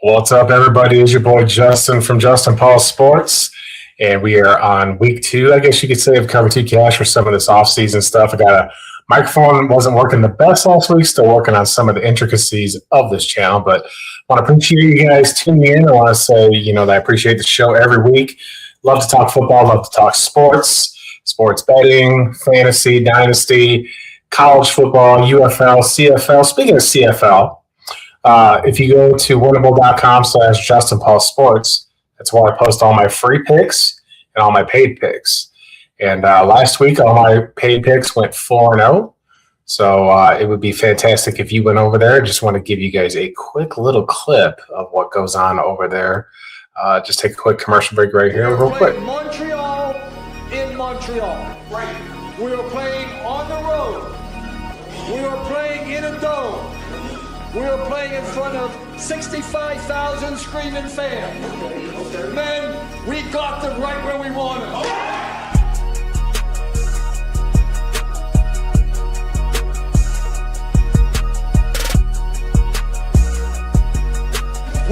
What's up, everybody? It's your boy Justin from Justin Paul Sports, and we are on week two, I guess you could say, of Cover 2 Cash for some of this off-season stuff. I got a microphone wasn't working the best last week, still working on some of the intricacies of this channel, but I want to appreciate you guys tuning in. I want to say, that I appreciate the show every week. Love to talk football, love to talk sports betting, fantasy, dynasty, college football, UFL, CFL. Speaking of CFL, if you go to winnable.com/Justin Paul Sports, that's where I post all my free picks and all my paid picks. And last week, all my paid picks went 4-0. So it would be fantastic if you went over there. Just want to give you guys a quick little clip of what goes on over there. Just take a quick commercial break right here, real quick. Montreal in Montreal. Right. We are playing on the road. We are playing in a dome. We are playing in front of 65,000 screaming fans. Okay. Men, we got them right where we want them.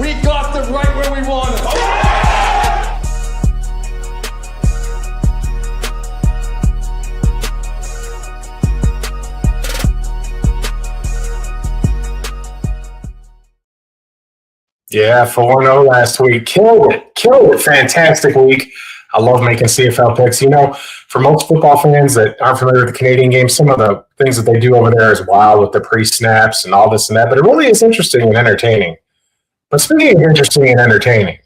We got them right where we want them. Yeah, 4-0 last week. Killed it. Fantastic week. I love making CFL picks. For most football fans that aren't familiar with the Canadian game, some of the things that they do over there is wild with the pre-snaps and all this and that, but it really is interesting and entertaining. But speaking of interesting and entertaining,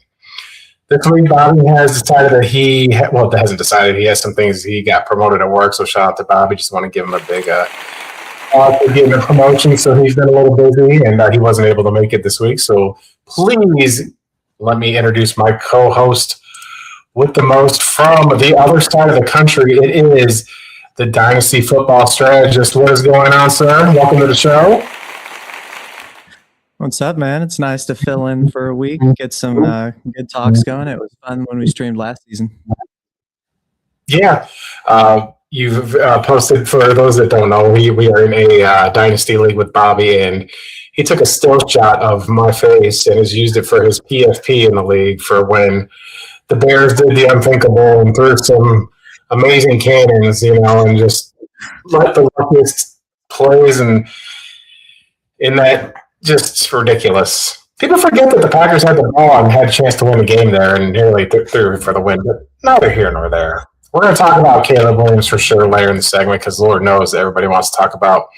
this week Bobby has decided that he hasn't decided. He has some things. He got promoted at work, so shout out to Bobby. Just want to give him a big for getting a promotion, so he's been a little busy, and he wasn't able to make it this week. So please let me introduce my co-host with the most from the other side of the country. It is the Dynasty Football Strategist. What is going on, sir? Welcome to the show. What's up, man? It's nice to fill in for a week, get some good talks going. It was fun when we streamed last season. Yeah. You've posted, for those that don't know, we are in a Dynasty League with Bobby, and he took a still shot of my face and has used it for his PFP in the league for when the Bears did the unthinkable and threw some amazing cannons, and just let the luckiest plays, and in that, just ridiculous. People forget that the Packers had the ball and had a chance to win the game there and nearly threw for the win, but neither here nor there. We're going to talk about Caleb Williams for sure later in the segment because Lord knows everybody wants to talk about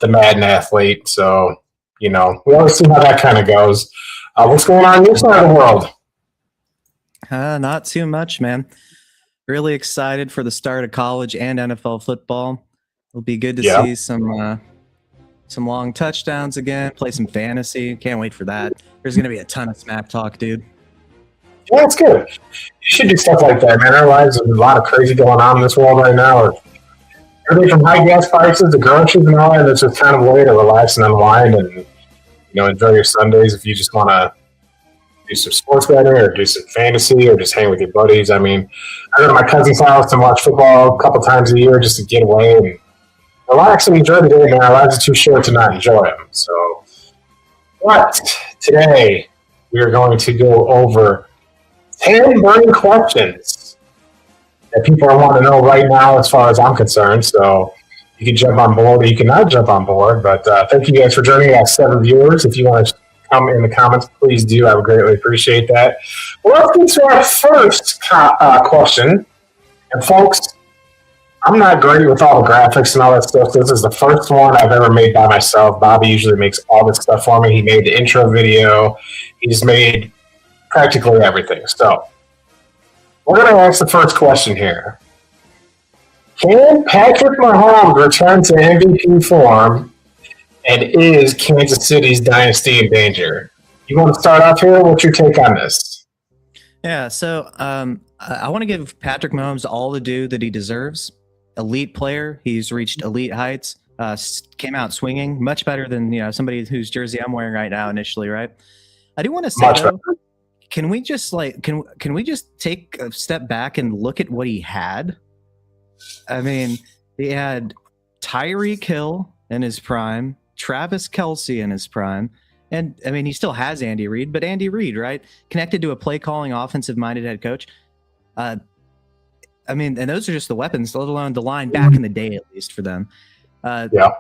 the Madden athlete. So, we always see how that kind of goes. What's going on your side of the world? Not too much, man. Really excited for the start of college and NFL football. It'll be good to see some long touchdowns again, play some fantasy. Can't wait for that. There's going to be a ton of smack talk, dude. Yeah, it's good. You should do stuff like that, man. Our lives, there's a lot of crazy going on in this world right now. Everything from high gas prices to groceries and all that. It's just kind of a way to relax and unwind and, enjoy your Sundays if you just want to do some sports betting or do some fantasy or just hang with your buddies. I mean, I go to my cousin's house and watch football a couple times a year just to get away and relax and enjoy the day, man. Our lives are too short to not enjoy them. So, but today we are going to go over 10 burning questions that people want to know right now as far as I'm concerned. So you can jump on board or you cannot jump on board. But thank you guys for joining. I have 7 viewers. If you want to come in the comments, please do. I would greatly appreciate that. Well, let's get to our first question. And folks, I'm not great with all the graphics and all that stuff. This is the first one I've ever made by myself. Bobby usually makes all this stuff for me. He made the intro video. He's made practically everything. So we're going to ask the first question here. Can Patrick Mahomes return to MVP form, and is Kansas City's dynasty in danger? You want to start off here? What's your take on this? Yeah, so I want to give Patrick Mahomes all the due that he deserves. Elite player. He's reached elite heights. Came out swinging much better than somebody whose jersey I'm wearing right now initially, right? I do want to say, though, can we just can we just take a step back and look at what he had? I mean, he had Tyreek Hill in his prime, Travis Kelce in his prime, And I mean, he still has Andy Reid, but Andy Reid, right? Connected to a play calling, offensive minded head coach. I mean, and those are just the weapons, let alone the line back in the day, at least for them. Yeah.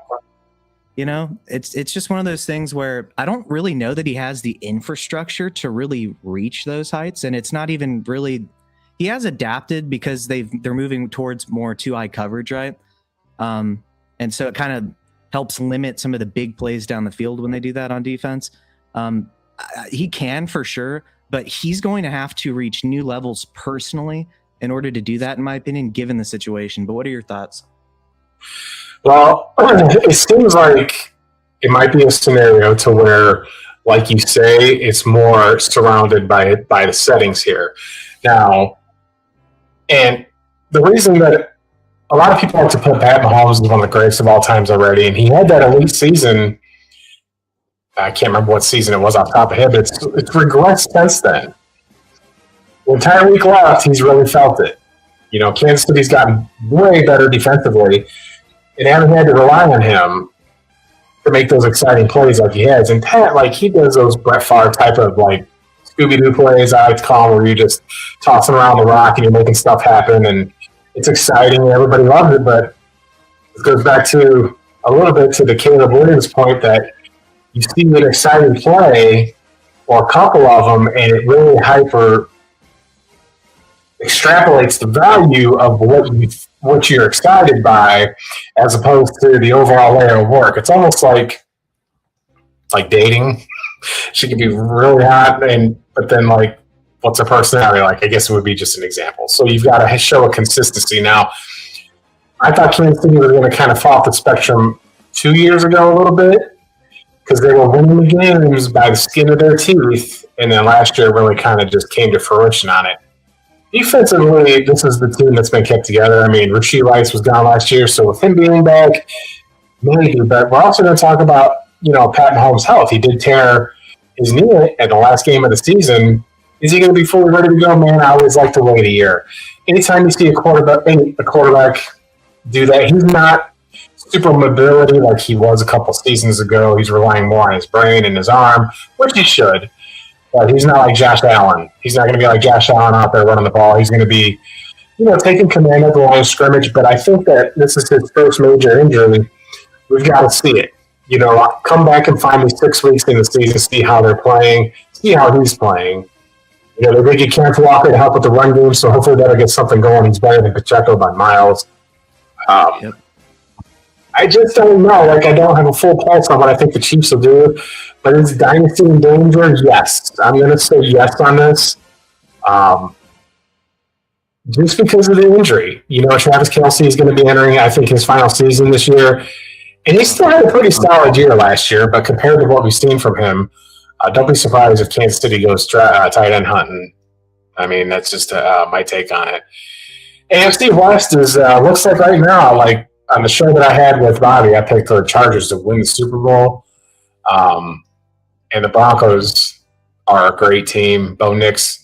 You know, it's just one of those things where I don't really know that he has the infrastructure to really reach those heights. And it's not even really, he has adapted because they're moving towards more 2-eye coverage, right? And so it kind of helps limit some of the big plays down the field when they do that on defense. He can for sure, but he's going to have to reach new levels personally in order to do that, in my opinion, given the situation. But what are your thoughts? Well, it seems like it might be a scenario to where, like you say, it's more surrounded by the settings here. Now, and the reason that a lot of people like to put Pat Mahomes as one of the greatest of all times already, and he had that elite season. I can't remember what season it was off the top of my head, but it's regressed since then. When Tyreek left, he's really felt it. You know, Kansas City's gotten way better defensively, and haven't had to rely on him to make those exciting plays like he has. And Pat, like, he does those Brett Favre type of, like, Scooby-Doo plays, I like to call them, where you're just tossing around the rock and you're making stuff happen, and it's exciting and everybody loves it. But it goes back to a little bit to the Caleb Williams point that you see an exciting play or a couple of them, and it really hyper extrapolates the value of what you're excited by, as opposed to the overall layer of work. It's almost like dating. She can be really hot, but then, like, what's her personality like? I guess it would be just an example. So you've got to show a consistency. Now, I thought Kansas City was going to kind of fall off the spectrum 2 years ago a little bit, because they were winning the games by the skin of their teeth, and then last year really kind of just came to fruition on it. Defensively, this is the team that's been kept together. I mean, Rashee Rice was gone last year, so with him being back, maybe. But we're also going to talk about, you know, Pat Mahomes' health. He did tear his knee at the last game of the season. Is he going to be fully ready to go? Man, I always like to wait a year. Anytime you see a quarterback do that, he's not super mobility like he was a couple seasons ago. He's relying more on his brain and his arm, which he should. But he's not like Josh Allen. He's not going to be like Josh Allen out there running the ball. He's going to be, you know, taking command of the line of scrimmage. But I think that this is his first major injury. We've got to see it. You know, come back and find me 6 weeks in the season, see how they're playing, see how he's playing. You know, they're going to get Kenneth Walker to help with the run game, so hopefully that'll get something going. He's better than Pacheco by miles. Yep. I just don't know. Like, I don't have a full pulse on what I think the Chiefs will do. But is Dynasty in danger? Yes. I'm going to say yes on this. Just because of the injury. You know, Travis Kelce is going to be entering, I think, his final season this year. And he still had a pretty solid year last year, but compared to what we've seen from him, don't be surprised if Kansas City goes tight end hunting. I mean, that's just my take on it. AFC West is looks like right now, like on the show that I had with Bobby, I picked the Chargers to win the Super Bowl. And the Broncos are a great team. Bo Nix,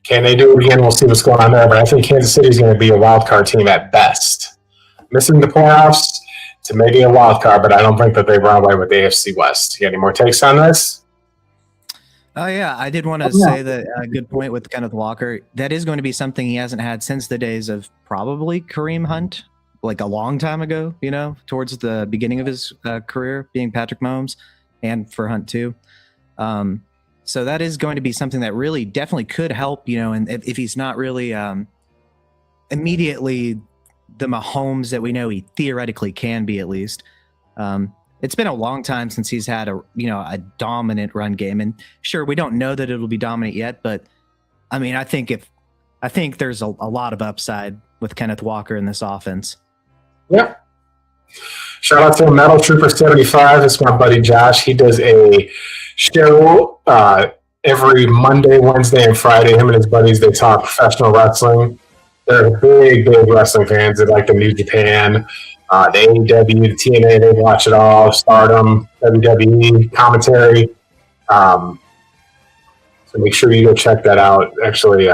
can they do it again? We'll see what's going on there. But I think Kansas City is going to be a wild card team at best. Missing the playoffs to maybe a wild card, but I don't think that they run away with the AFC West. You got any more takes on this? Oh, yeah. I did want to say that good point with Kenneth Walker. That is going to be something he hasn't had since the days of probably Kareem Hunt, like a long time ago, you know, towards the beginning of his career, being Patrick Mahomes, and for Hunt too. So that is going to be something that really definitely could help, you know, and if he's not really immediately the Mahomes that we know he theoretically can be, at least. It's been a long time since he's had a dominant run game, and sure, we don't know that it'll be dominant yet, but I mean, I think there's a lot of upside with Kenneth Walker in this offense. Yeah. Shout out to Metal Trooper 75. It's my buddy Josh. He does a show every Monday, Wednesday, and Friday. Him and his buddies, they talk professional wrestling. They're big wrestling fans. They like the New Japan, the AEW, the TNA. They watch it all. Stardom, WWE commentary. So make sure you go check that out. Actually,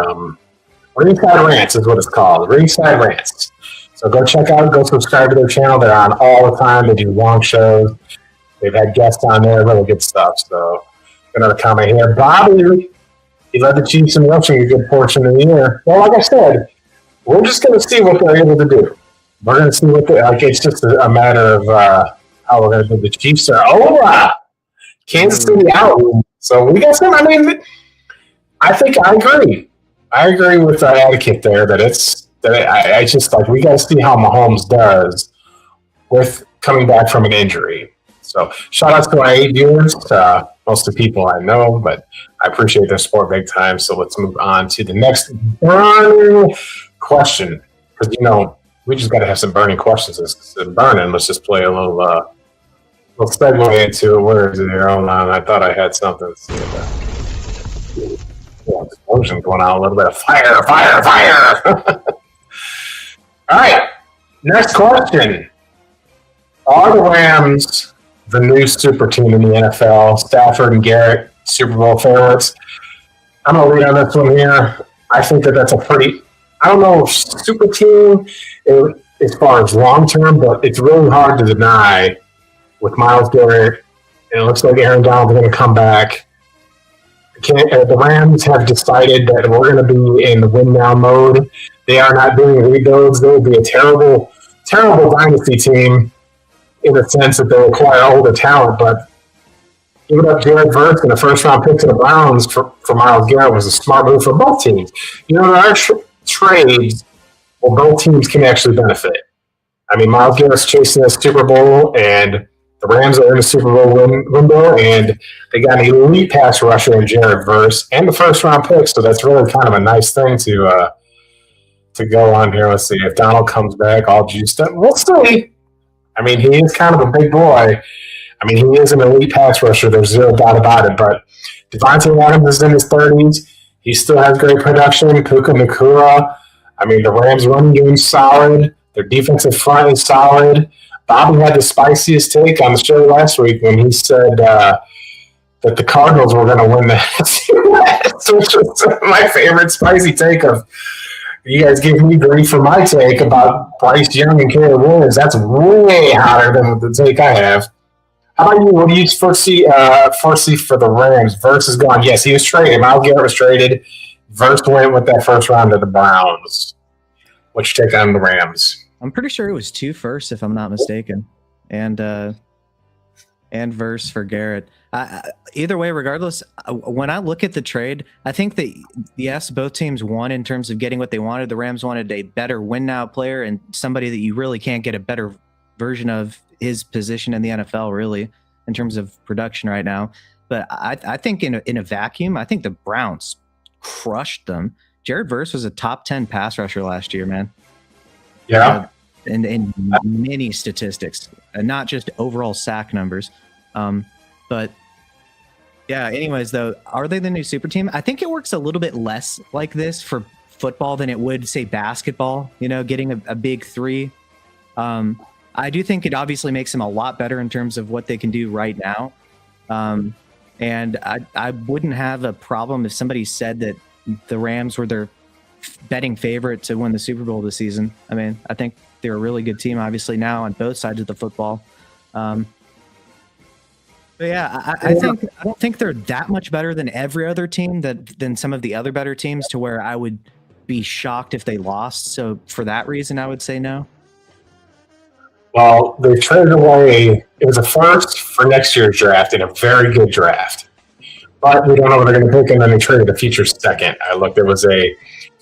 Ringside Rants is what it's called. Ringside Rants. So go subscribe to their channel. They're on all the time. They do long shows. They've had guests on there, really good stuff. So another comment here. Bobby, he led the Chiefs in rushing a good portion of the year. Well, like I said, we're just going to see what they're able to do. We're going to see what it's just a matter of how we're going to do. The Chiefs are over. Kansas City out. So we got some. I mean, I think I agree. I agree with our advocate there that I just like we got to see how Mahomes does with coming back from an injury. So shout out to our 8 viewers, most of the people I know, but I appreciate their support big time. So let's move on to the next burning question, because we just got to have some burning questions. Instead of burning, let's just play a little segue into it. Where is it here? Hold on, I thought I had something. Let's see explosion going on, a little bit of fire. All right, next question. Are the Rams the new super team in the NFL? Stafford and Garrett, Super Bowl favorites. I'm going to lead on this one here. I think that's a pretty, I don't know if super team as far as long term, but it's really hard to deny with Myles Garrett. And it looks like Aaron Donald's going to come back. The Rams have decided that we're going to be in the win now mode. They are not doing rebuilds. They would be a terrible, terrible dynasty team in the sense that they acquire older talent. But giving up Jared Verse and a first-round pick to the Browns for Myles Garrett was a smart move for both teams. There are trades where both teams can actually benefit. I mean, Myles Garrett's chasing a Super Bowl, and the Rams are in the Super Bowl window, and they got an elite pass rusher in Jared Verse and the first-round pick, so that's really kind of a nice thing to go on here. Let's see if Donald comes back all juiced up. We'll see. I mean, he is kind of a big boy. I mean, he is an elite pass rusher. There's zero doubt about it. But Devontae Adams is in his 30s. He still has great production. Puka Nacua. I mean, the Rams' running game's solid. Their defensive front is solid. Bobby had the spiciest take on the show last week when he said that the Cardinals were going to win the NFC West, which was my favorite spicy take of you guys give me grief for my take about Bryce Young and Caleb Williams. That's way hotter than the take I have. How about you? What do you foresee for the Rams? Verse is gone. Yes, he was traded. Myles Garrett was traded. Verse went with that first round of the Browns. What's your take on the Rams? I'm pretty sure it was 2 firsts, if I'm not mistaken, and Verse for Garrett. Either way, regardless, when I look at the trade, I think that yes, both teams won in terms of getting what they wanted. The Rams wanted a better win now player and somebody that you really can't get a better version of his position in the NFL, really, in terms of production right now. But I think in a vacuum, I think the Browns crushed them. Jared Verse was a top 10 pass rusher last year, man. Yeah. In many statistics, and not just overall sack numbers. But yeah, anyways, though, are they the new super team? I think it works a little bit less like this for football than it would, say, basketball, getting a big three. I do think it obviously makes them a lot better in terms of what they can do right now. And I wouldn't have a problem if somebody said that the Rams were their betting favorite to win the Super Bowl this season. I mean, I think they're a really good team, obviously, now on both sides of the football. But yeah, I don't think they're that much better than every other team than some of the other better teams to where I would be shocked if they lost. So for that reason, I would say no. Well, they traded away. It was a first for next year's draft and a very good draft. But we don't know what they're going to pick, and then they traded a future second. I looked, there was a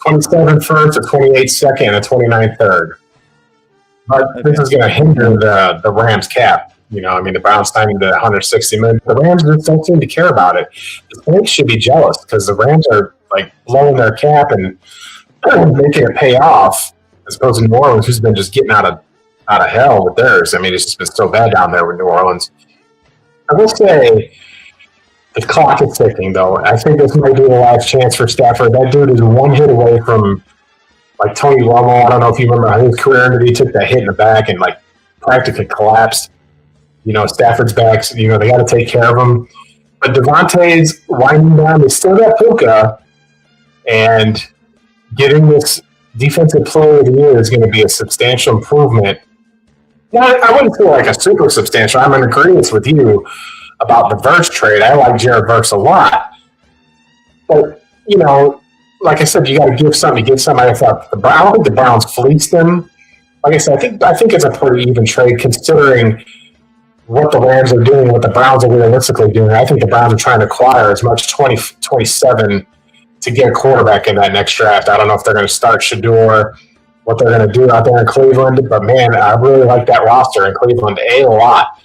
27 first, a 28 second, and a 29 third. But this is going to hinder the Rams cap. The Browns signed the $160 million. The Rams just don't seem to care about it. The Saints should be jealous because the Rams are like blowing their cap and making it pay off, as opposed to New Orleans, who's been just getting out of hell with theirs. I mean, it's just been so bad down there with New Orleans. I will say the clock is ticking, though. I think this might be the last chance for Stafford. That dude is one hit away from like Tony Romo. I don't know if you remember how his career ended. He took that hit in the back and like practically collapsed. Stafford's back. They got to take care of him. But Devontae's winding down. They still got Puka, and getting this defensive player of the year is going to be a substantial improvement. Well, I wouldn't say like a super substantial. I'm in agreement with you. about the Verse trade. I like Jared Verse a lot. But, like I said, you got to give something to get something. I don't think the Browns fleeced him. Like I said, I think it's a pretty even trade considering what the Rams are doing, what the Browns are realistically doing. I think the Browns are trying to acquire as much 27 to get a quarterback in that next draft. I don't know if they're going to start Shador, what they're going to do out there in Cleveland. But, man, I really like that roster in Cleveland a lot.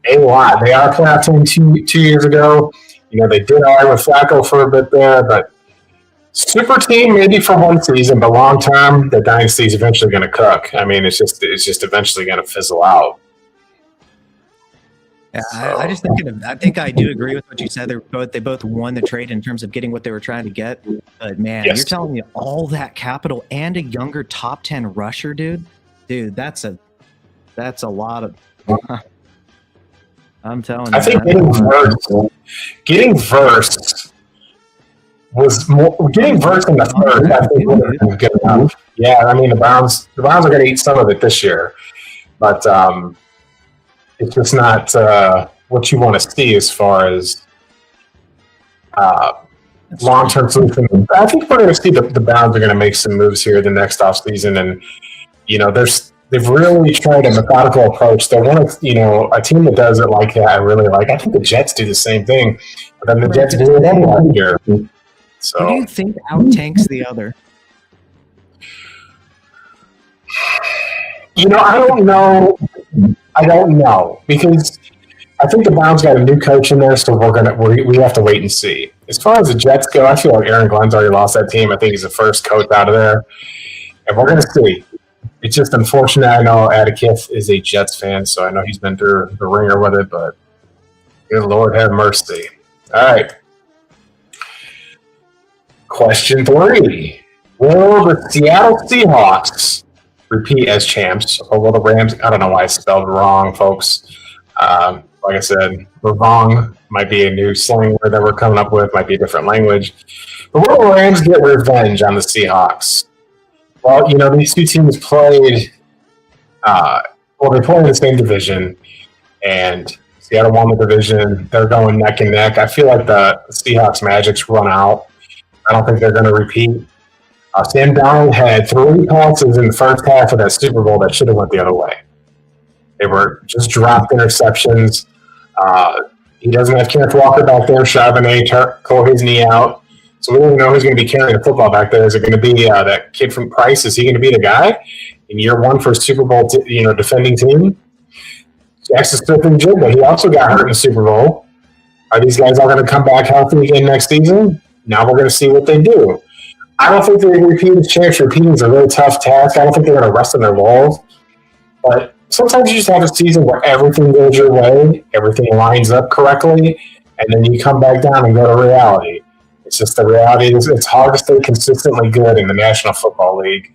They are a playoff team 2 years ago. They did all right with Flacco for a bit there, but super team maybe for one season, but long term, the dynasty is eventually going to cook. I mean, it's just eventually going to fizzle out. Yeah, I think I do agree with what you said. They both won the trade in terms of getting what they were trying to get. But man, You're telling me all that capital and a younger top 10 rusher, dude, that's a lot of. I'm telling you. I think getting Verse was more. Getting Verse in the third, I think, would have been good enough. Yeah, I mean the Browns are going to eat some of it this year, but it's just not what you want to see as far as long-term solution. I think we're going to see the Browns are going to make some moves here the next offseason, and they've really tried a methodical approach. They want a team that does it like that. I really like. I think the Jets do the same thing, but then the Jets do it anyway here. So, who do you think out-tanks the other? I don't know because I think the Browns got a new coach in there, so we have to wait and see. As far as the Jets go, I feel like Aaron Glenn's already lost that team. I think he's the first coach out of there, and we're going to see. It's just unfortunate. I know Adakith is a Jets fan, so I know he's been through the ringer with it, but good Lord have mercy. All right. Question 3. Will the Seattle Seahawks repeat as champs, or will the Rams? I don't know why I spelled wrong, folks. Like I said, wrong might be a new slang word that we're coming up with, might be a different language. But will the Rams get revenge on the Seahawks? Well, these two teams played. They play in the same division, and Seattle won the division. They're going neck and neck. I feel like the Seahawks Magic's run out. I don't think they're going to repeat. Sam Darnold had 3 passes in the first half of that Super Bowl that should have went the other way. They were just dropped interceptions. He doesn't have Kenneth Walker back there. Charbonnet tore his knee out. So we don't even know who's going to be carrying the football back there. Is it going to be that kid from Price? Is he going to be the guy in year one for a Super Bowl defending team? Jackson Smith-Njigba, he also got hurt in the Super Bowl. Are these guys all going to come back healthy again next season? Now we're going to see what they do. I don't think they're going to repeat as champs. Repeating is a really tough task. I don't think they're going to rest on their laurels. But sometimes you just have a season where everything goes your way, everything lines up correctly, and then you come back down and go to reality. It's just the reality is it's hard to stay consistently good in the National Football League.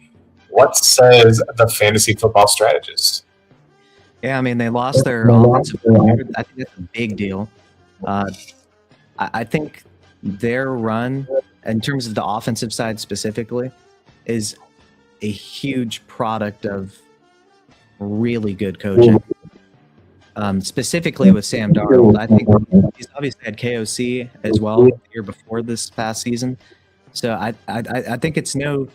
What says the fantasy football strategist? Yeah, I mean, they lost their offensive player. I think that's a big deal. I think their run, in terms of the offensive side specifically, is a huge product of really good coaching. Specifically with Sam Darnold, I think he's obviously had KOC as well the year before this past season. So I think it's no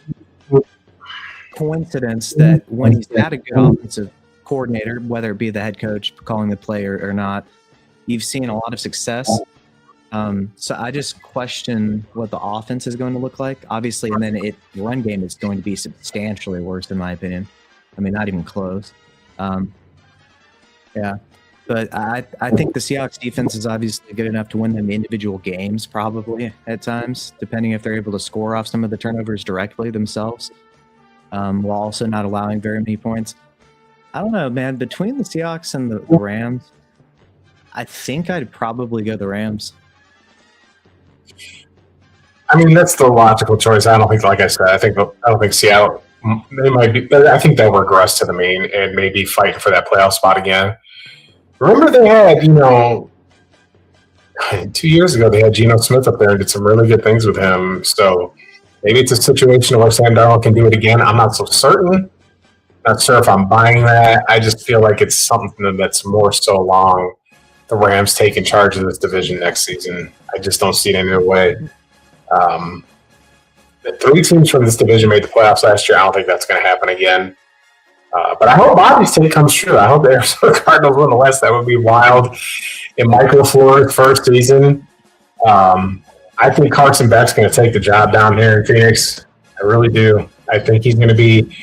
coincidence that when he's had a good offensive coordinator, whether it be the head coach calling the play or not, you've seen a lot of success. So I just question what the offense is going to look like, obviously, and then the run game is going to be substantially worse, in my opinion. I mean, not even close. Yeah, but I think the Seahawks defense is obviously good enough to win them individual games, probably at times, depending if they're able to score off some of the turnovers directly themselves, while also not allowing very many points. I don't know, man. Between the Seahawks and the Rams, I think I'd probably go the Rams. I mean, that's the logical choice. I don't think, like I said, I don't think Seattle. They might be. I think they'll regress to the mean and maybe fight for that playoff spot again. Remember, they had 2 years ago they had Geno Smith up there and did some really good things with him. So maybe it's a situation where Sam Darnold can do it again. I'm not so certain. Not sure if I'm buying that. I just feel like it's something that's more so along the Rams taking charge of this division next season. I just don't see it any other way. The 3 teams from this division made the playoffs last year. I don't think that's going to happen again. But I hope Bobby's take comes true. I hope the Arizona Cardinals win the West. That would be wild. In Michael LaFleur's first season, I think Carson Beck's going to take the job down here in Phoenix. I really do. I think he's going to be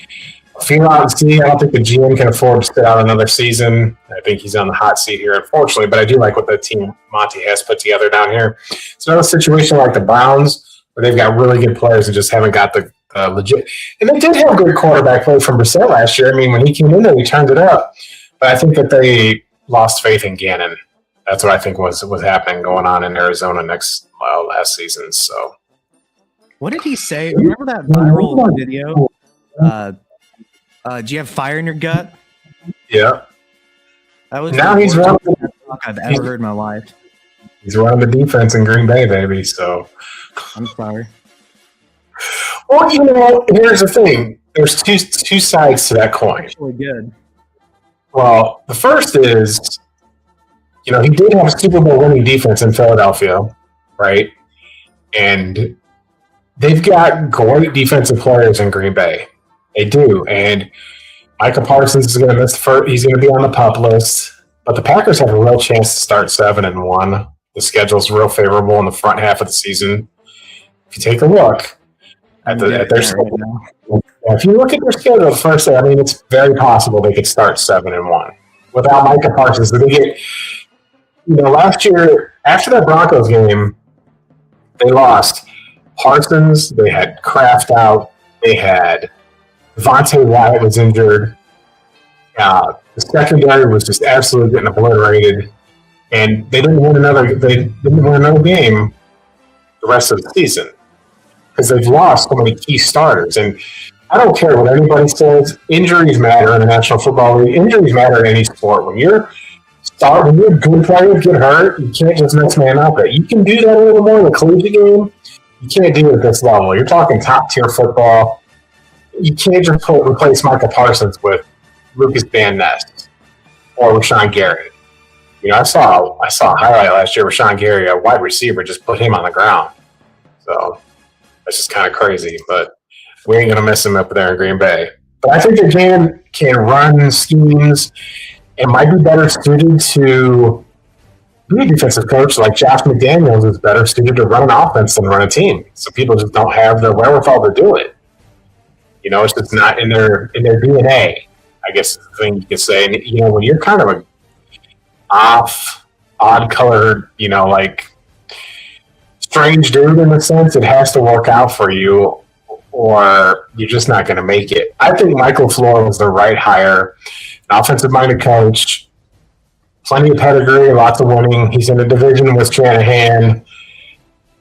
a feel out and see. I don't think the GM can afford to sit out another season. I think he's on the hot seat here, unfortunately. But I do like what the team Monty has put together down here. It's another situation like the Browns where they've got really good players and just haven't got the legit. And they did have good quarterback play from Brissett last year. I mean, when he came in there, he turned it up. But I think that they lost faith in Gannon. That's what I think was happening going on in Arizona last season. So, what did he say? Remember that viral video? Do you have fire in your gut? Yeah. That was now he's running the talk I've ever heard in my life. He's running the defense in Green Bay, baby. So, I'm sorry. Well, you know, here's the thing. There's two sides to that coin. Actually good. Well, the first is, you know, he did have a Super Bowl winning defense in Philadelphia, right? And they've got great defensive players in Green Bay. They do. And Micah Parsons is going to miss he's going to be on the PUP list. But the Packers have a real chance to start 7-1. The schedule's real favorable in the front half of the season. If you take a look at their schedule, if you look at their schedule first, I mean, it's very possible they could start 7-1 without Micah Parsons. They get, you know, last year after that Broncos game, they lost Parsons. They had Kraft out. They had Devontae Wyatt was injured. The secondary was just absolutely getting obliterated, and they didn't win another. They didn't win another game the rest of the season because they've lost so many key starters. And I don't care what anybody says. Injuries matter in the National Football League. Injuries matter in any sport. When you're good players get hurt, you can't just next man up it. You can do that a little more in the collegiate game. You can't do it at this level. You're talking top tier football. You can't just replace Micah Parsons with Lucas Van Ness or Rashawn Gary. You know, I saw a highlight last year with Rashawn Gary, a wide receiver, just put him on the ground. So that's just kind of crazy, but we ain't gonna miss him up there in Green Bay. But I think that can run schemes and might be better suited to be a defensive coach. Like Josh McDaniels is better suited to run an offense than run a team. So people just don't have the wherewithal to do it. You know, it's just not in their DNA, I guess is the thing you could say. And, you know, when you're kind of a odd-colored, you know, like strange dude in a sense, it has to work out for you or you're just not going to make it. I think Michael LaFleur was the right hire, an offensive-minded coach, plenty of pedigree, lots of winning. He's in a division with Shanahan.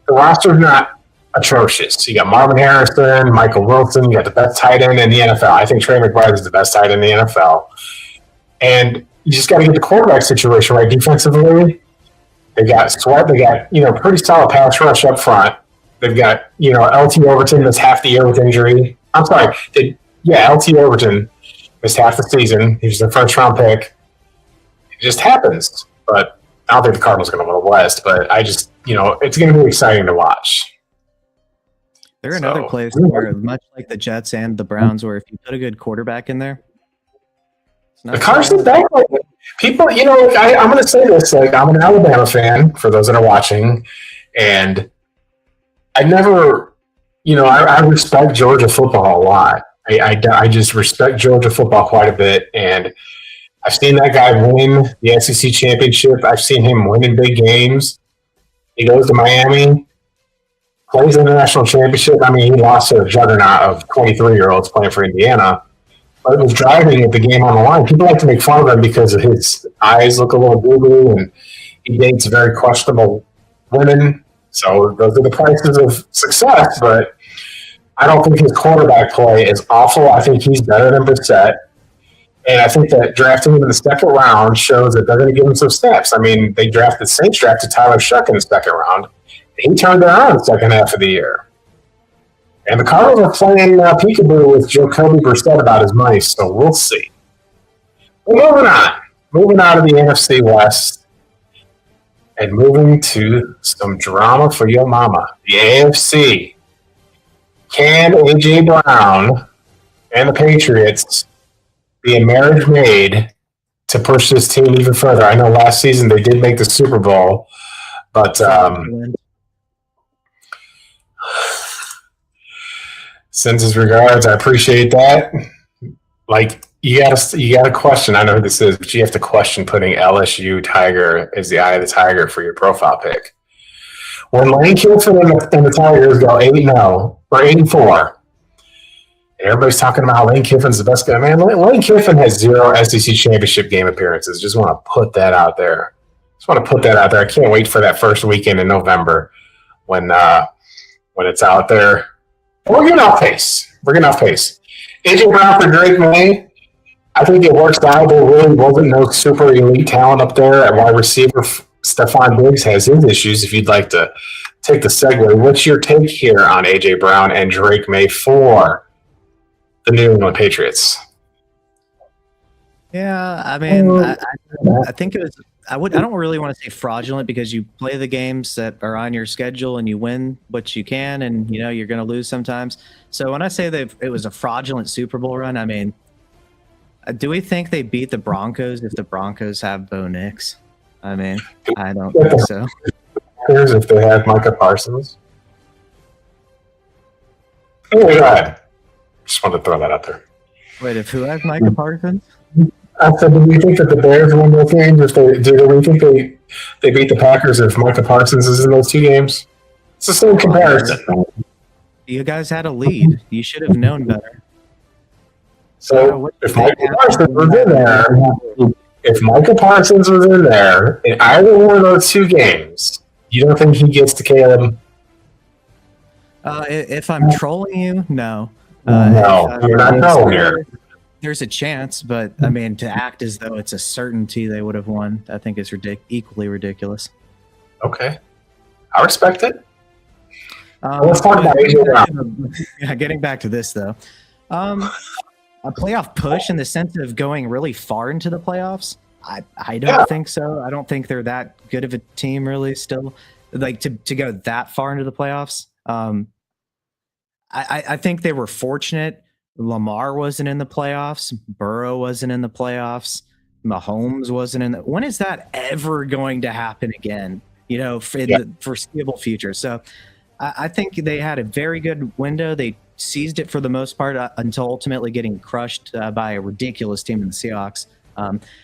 The roster's not atrocious. You got Marvin Harrison, Michael Wilson. You got the best tight end in the NFL. I think Trey McBride is the best tight end in the NFL. And you just got to get the quarterback situation right defensively. They got Sweat. They got, you know, pretty solid pass rush up front. They've got, you know, LT Overton missed half the year with injury. I'm sorry. LT Overton missed half the season. He was their first-round pick. It just happens. But I don't think the Cardinals are going to win the West. But I just, you know, it's going to be exciting to watch. They're another place where, much like the Jets and the Browns, where if you put a good quarterback in there, the Carson Beck, people, you know, like I'm going to say this, like I'm an Alabama fan for those that are watching, and I never, you know, I respect Georgia football a lot. I just respect Georgia football quite a bit, and I've seen that guy win the SEC championship. I've seen him win in big games. He goes to Miami, plays in the national championship. I mean, he lost to a juggernaut of 23-year-olds playing for Indiana. But it was driving with the game on the line. People like to make fun of him because his eyes look a little googly and he dates very questionable women. So those are the prices of success. But I don't think his quarterback play is awful. I think he's better than Brissett. And I think that drafting him in the second round shows that they're going to give him some steps. I mean, Saints drafted Tyler Shuck in the second round. He turned it on in the second half of the year. And the Cardinals are playing peekaboo with Jacoby Brissett about his money, so we'll see. But moving on to the NFC West. And moving to some drama for your mama. The AFC. Can A.J. Brown and the Patriots be a marriage made to push this team even further? I know last season they did make the Super Bowl, but sends his regards. I appreciate that. Like, you gotta question. I know who this is, but you have to question putting LSU Tiger as the eye of the tiger for your profile pick. When Lane Kiffin and the Tigers go 8-0 or 8-4, and everybody's talking about how Lane Kiffin's the best guy. Man, Lane Kiffin has 0 SEC championship game appearances. Just want to put that out there. I can't wait for that first weekend in November when it's out there. We're getting off pace. AJ Brown for Drake May. I think it works out. There really wasn't no super elite talent up there at wide receiver. Stephon Diggs has his issues. If you'd like to take the segue, what's your take here on AJ Brown and Drake May for the New England Patriots? Yeah, I mean, I think it was. I don't really want to say fraudulent because you play the games that are on your schedule and you win what you can, and you're going to lose sometimes. So when I say that it was a fraudulent Super Bowl run, I mean, do we think they beat the Broncos if the Broncos have Bo Nix? I mean, I don't think so. Here's if they have Micah Parsons. Oh my God! Just wanted to throw that out there. Wait, if who has Micah Parsons? I said, do we think that the Bears win those games? Do we think they beat the Packers if Micah Parsons is in those two games? It's the same comparison. You guys had a lead. You should have known better. So if Micah Parsons was in there in either one of those two games, you don't think he gets to Caleb? If I'm trolling you, no. No, you're not trolling here. There's a chance, but I mean, to act as though it's a certainty they would have won, I think is equally ridiculous. Okay, I respect it. Let's talk about AJ Brown. Yeah, getting back to this though, a playoff push in the sense of going really far into the playoffs. I don't think so. I don't think they're that good of a team, really. Still, like to go that far into the playoffs. I think they were fortunate. Lamar wasn't in the playoffs. Burrow wasn't in the playoffs. Mahomes wasn't in the. When is that ever going to happen again? In the foreseeable future. So I think they had a very good window. They seized it for the most part until ultimately getting crushed by a ridiculous team in the Seahawks.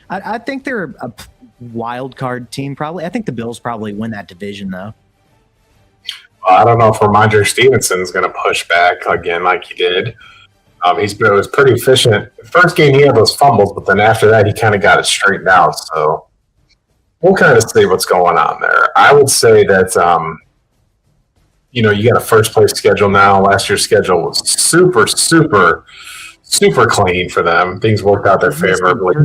I think they're a wild card team, probably. I think the Bills probably win that division, though. Well, I don't know if Ramondre Stevenson's going to push back again like he did. He was pretty efficient. The first game he had those fumbles, but then after that he kind of got it straightened out. So we'll kind of see what's going on there. I would say that, you got a first place schedule now. Last year's schedule was super, super, super clean for them. Things worked out their favorably.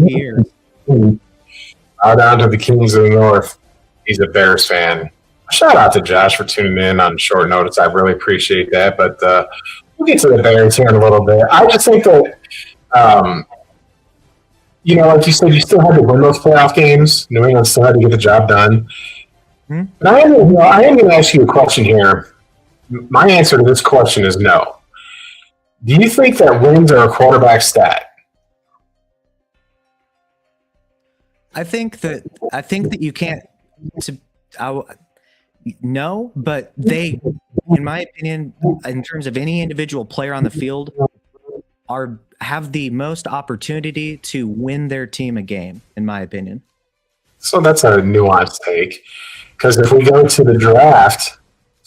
Now down to the Kings of the North. He's a Bears fan. Shout out to Josh for tuning in on short notice. I really appreciate that. But we'll get to the Bears here in a little bit. I just think that, like you said, you still had to win those playoff games. New England still had to get the job done. Mm-hmm. And I am going to ask you a question here. My answer to this question is no. Do you think that wins are a quarterback stat? I think that you can't. No, but they, in my opinion, in terms of any individual player on the field, have the most opportunity to win their team a game, in my opinion. So that's a nuanced take, because if we go to the draft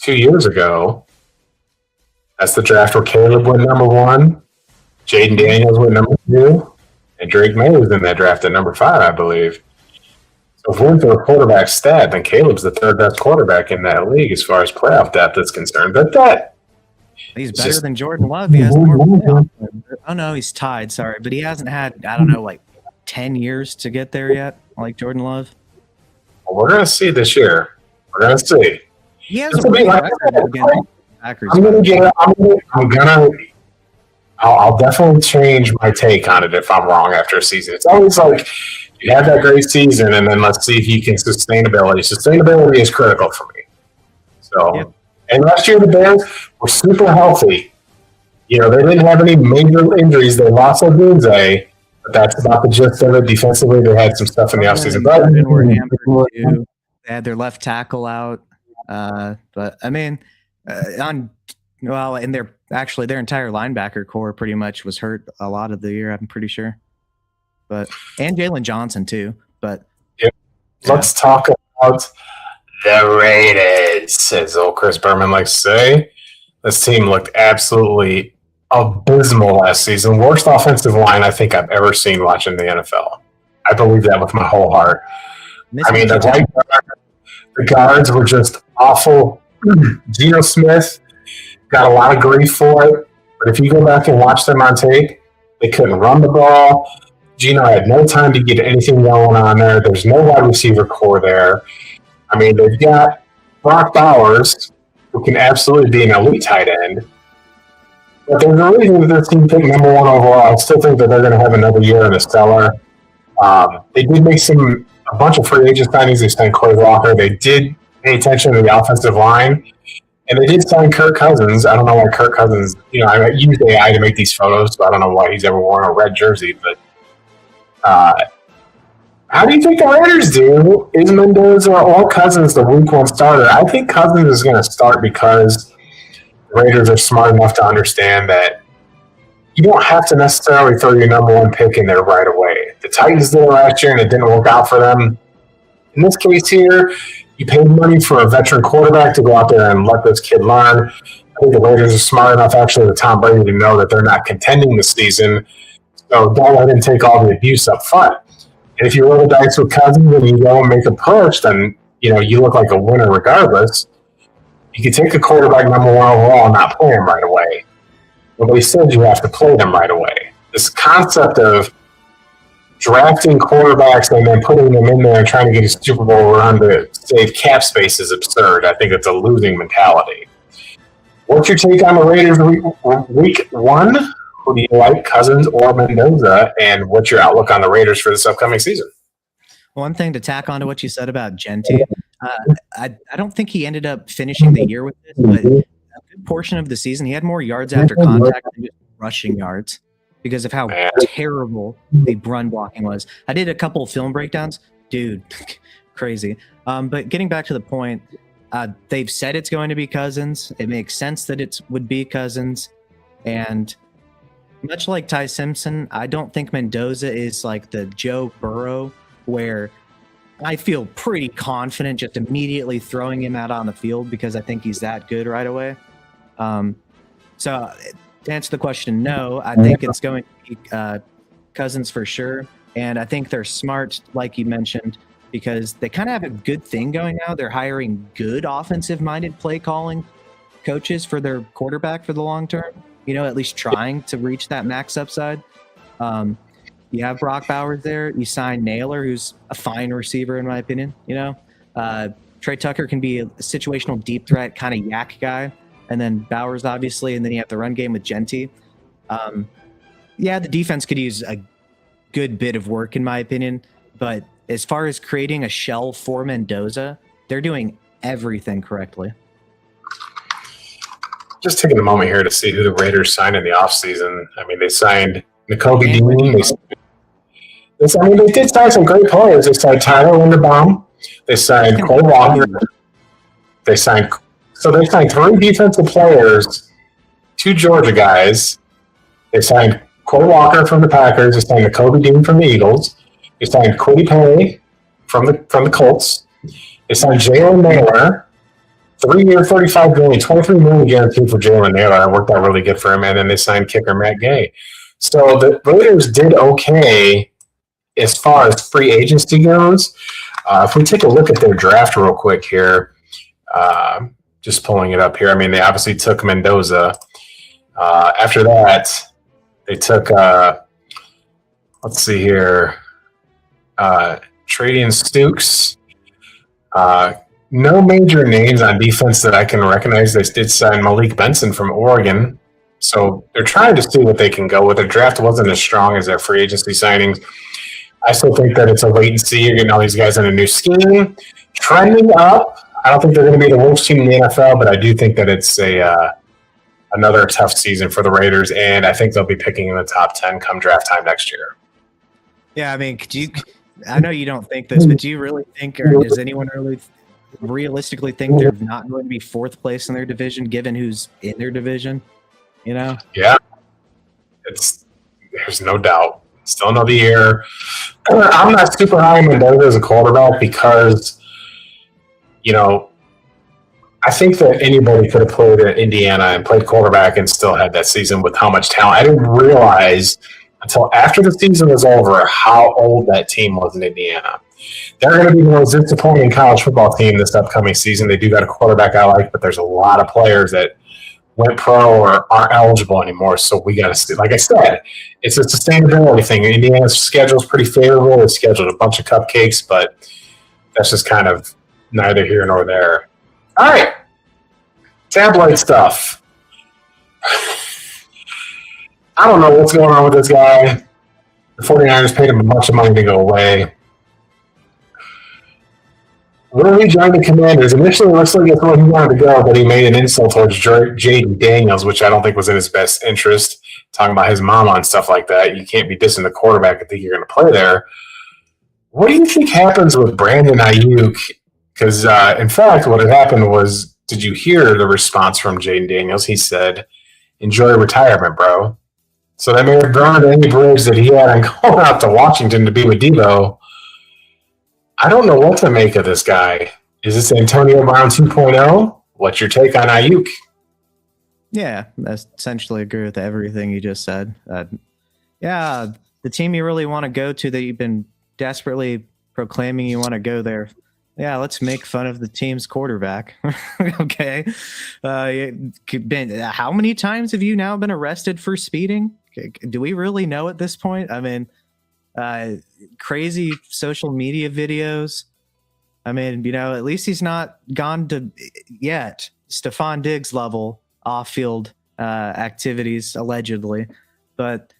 2 years ago, that's the draft where Caleb went number 1, Jaden Daniels went number 2, and Drake May was in that draft at number 5, I believe. So if wins are a quarterback stat, then Caleb's the third best quarterback in that league as far as playoff depth is concerned. But he's better than Jordan Love. He has more playoff. Oh no, he's tied. Sorry, but he hasn't had 10 years to get there yet, like Jordan Love. Well, we're gonna see this year. We're gonna see. He has a winning record against Packers. I'll definitely change my take on it if I'm wrong after a season. It's always like You have that great season, and then let's see if you can sustainability. Sustainability is critical for me. So, Yep. And last year the Bears were super healthy. They didn't have any major injuries. They lost Odunze, but that's about the gist of it. Defensively, they had some stuff in the offseason. But They were hampered too. They had their left tackle out. But I mean, and their entire linebacker core pretty much was hurt a lot of the year. I'm pretty sure. And Jalen Johnson too. But let's talk about the Raiders, as old Chris Berman likes to say. This team looked absolutely abysmal last season. Worst offensive line I think I've ever seen watching the NFL. I believe that with my whole heart. The guards were just awful. Geno Smith got a lot of grief for it, but if you go back and watch them on tape, they couldn't run the ball. Geno had no time to get anything going on there. There's no wide receiver core there. They've got Brock Bowers, who can absolutely be an elite tight end. But there's a reason that this team picked number 1 overall. I still think that they're going to have another year in the stellar. They did make a bunch of free agent signings. They signed Corey Walker. They did pay attention to the offensive line. And they did sign Kirk Cousins. I don't know why Kirk Cousins, I use AI to make these photos, so I don't know why he's ever worn a red jersey. But how do you think the Raiders do? Is Mendoza or Cousins the week 1 starter? I think Cousins is going to start because the Raiders are smart enough to understand that you don't have to necessarily throw your number 1 pick in there right away. The Titans did it last year, and it didn't work out for them. In this case here, you paid money for a veteran quarterback to go out there and let this kid learn. I think the Raiders are smart enough, actually, with Tom Brady to know that they're not contending this season. So don't let him take all the abuse up front. And if you roll the dice with Cousins and you go and make a push, then you look like a winner regardless. You can take a quarterback number 1 overall and not play him right away. Nobody said you have to play them right away. This concept of drafting quarterbacks and then putting them in there and trying to get a Super Bowl run to save cap space is absurd. I think it's a losing mentality. What's your take on the Raiders week 1? Who do you like, Cousins or Mendoza? And what's your outlook on the Raiders for this upcoming season? One thing to tack on to what you said about Genty, I don't think he ended up finishing the year with this, but a good portion of the season, he had more yards after contact than just rushing yards because of how terrible the run blocking was. I did a couple of film breakdowns. Dude, crazy. But getting back to the point, they've said it's going to be Cousins. It makes sense that it would be Cousins. And much like Ty Simpson, I don't think Mendoza is like the Joe Burrow where I feel pretty confident just immediately throwing him out on the field because I think he's that good right away. So to answer the question, no, I think it's going to be Cousins for sure. And I think they're smart, like you mentioned, because they kind of have a good thing going now. They're hiring good offensive-minded play calling coaches for their quarterback for the long term. At least trying to reach that max upside. You have Brock Bowers there. You sign Naylor, who's a fine receiver, in my opinion. Trey Tucker can be a situational deep threat kind of yak guy. And then Bowers, obviously. And then you have the run game with Genty. The defense could use a good bit of work, in my opinion. But as far as creating a shell for Mendoza, they're doing everything correctly. Just taking a moment here to see who the Raiders signed in the offseason. They signed Nakobe Dean. They did sign some great players. They signed Tyler Linderbaum. They signed Cole Walker. They signed 3 defensive players, 2 Georgia guys. They signed Cole Walker from the Packers. They signed Nakobe Dean from the Eagles. They signed Kwity Paye from the Colts. They signed Jalen Naylor. 3-year, $35 million, $23 million guaranteed for Jalen Naylor. It worked out really good for him. And then they signed kicker Matt Gay. So the Raiders did okay as far as free agency goes. If we take a look at their draft real quick here, just pulling it up here. They obviously took Mendoza. After that, they took, let's see here, Tradian Stukes. No major names on defense that I can recognize. They did sign Malik Benson from Oregon. So they're trying to see what they can go with. Their draft wasn't as strong as their free agency signings. I still think that it's a wait and see. You're getting all these guys in a new scheme, trending up. I don't think they're going to be the worst team in the NFL, but I do think that it's another tough season for the Raiders, and I think they'll be picking in the top 10 come draft time next year. Yeah, I mean, I know you don't think this, but do you really think, or does anyone really realistically think they're not going to be fourth place in their division, given who's in their division? You know? Yeah, there's no doubt. Still another year. I'm not super high on Mendoza as a quarterback because, I think that anybody could have played at Indiana and played quarterback and still had that season with how much talent. I didn't realize until after the season was over how old that team was in Indiana. They're going to be the most disappointing college football team this upcoming season. They do got a quarterback I like, but there's a lot of players that went pro or aren't eligible anymore. So we got to see. Like I said, it's a sustainability thing. Indiana's schedule is pretty favorable. They scheduled a bunch of cupcakes, but that's just kind of neither here nor there. All right. Tabloid stuff. I don't know what's going on with this guy. The 49ers paid him a bunch of money to go away. When he joined the Commanders, initially it looks like that's where he wanted to go, but he made an insult towards Jaden Daniels, which I don't think was in his best interest, talking about his mama and stuff like that. You can't be dissing the quarterback and think you're going to play there. What do you think happens with Brandon Ayuk? Because, in fact, what had happened was, did you hear the response from Jaden Daniels? He said, enjoy retirement, bro. So that may have burned any bridge that he had on going out to Washington to be with Debo. I don't know what to make of this guy. Is this Antonio Brown 2.0? What's your take on Ayuk? Yeah, I essentially agree with everything you just said. Yeah, the team you really want to go to that you've been desperately proclaiming you want to go there. Yeah, let's make fun of the team's quarterback. Okay. How many times have you now been arrested for speeding? Do we really know at this point? I mean, crazy social media videos. I mean, at least he's not gone to yet Stephon Diggs level off-field activities, allegedly. But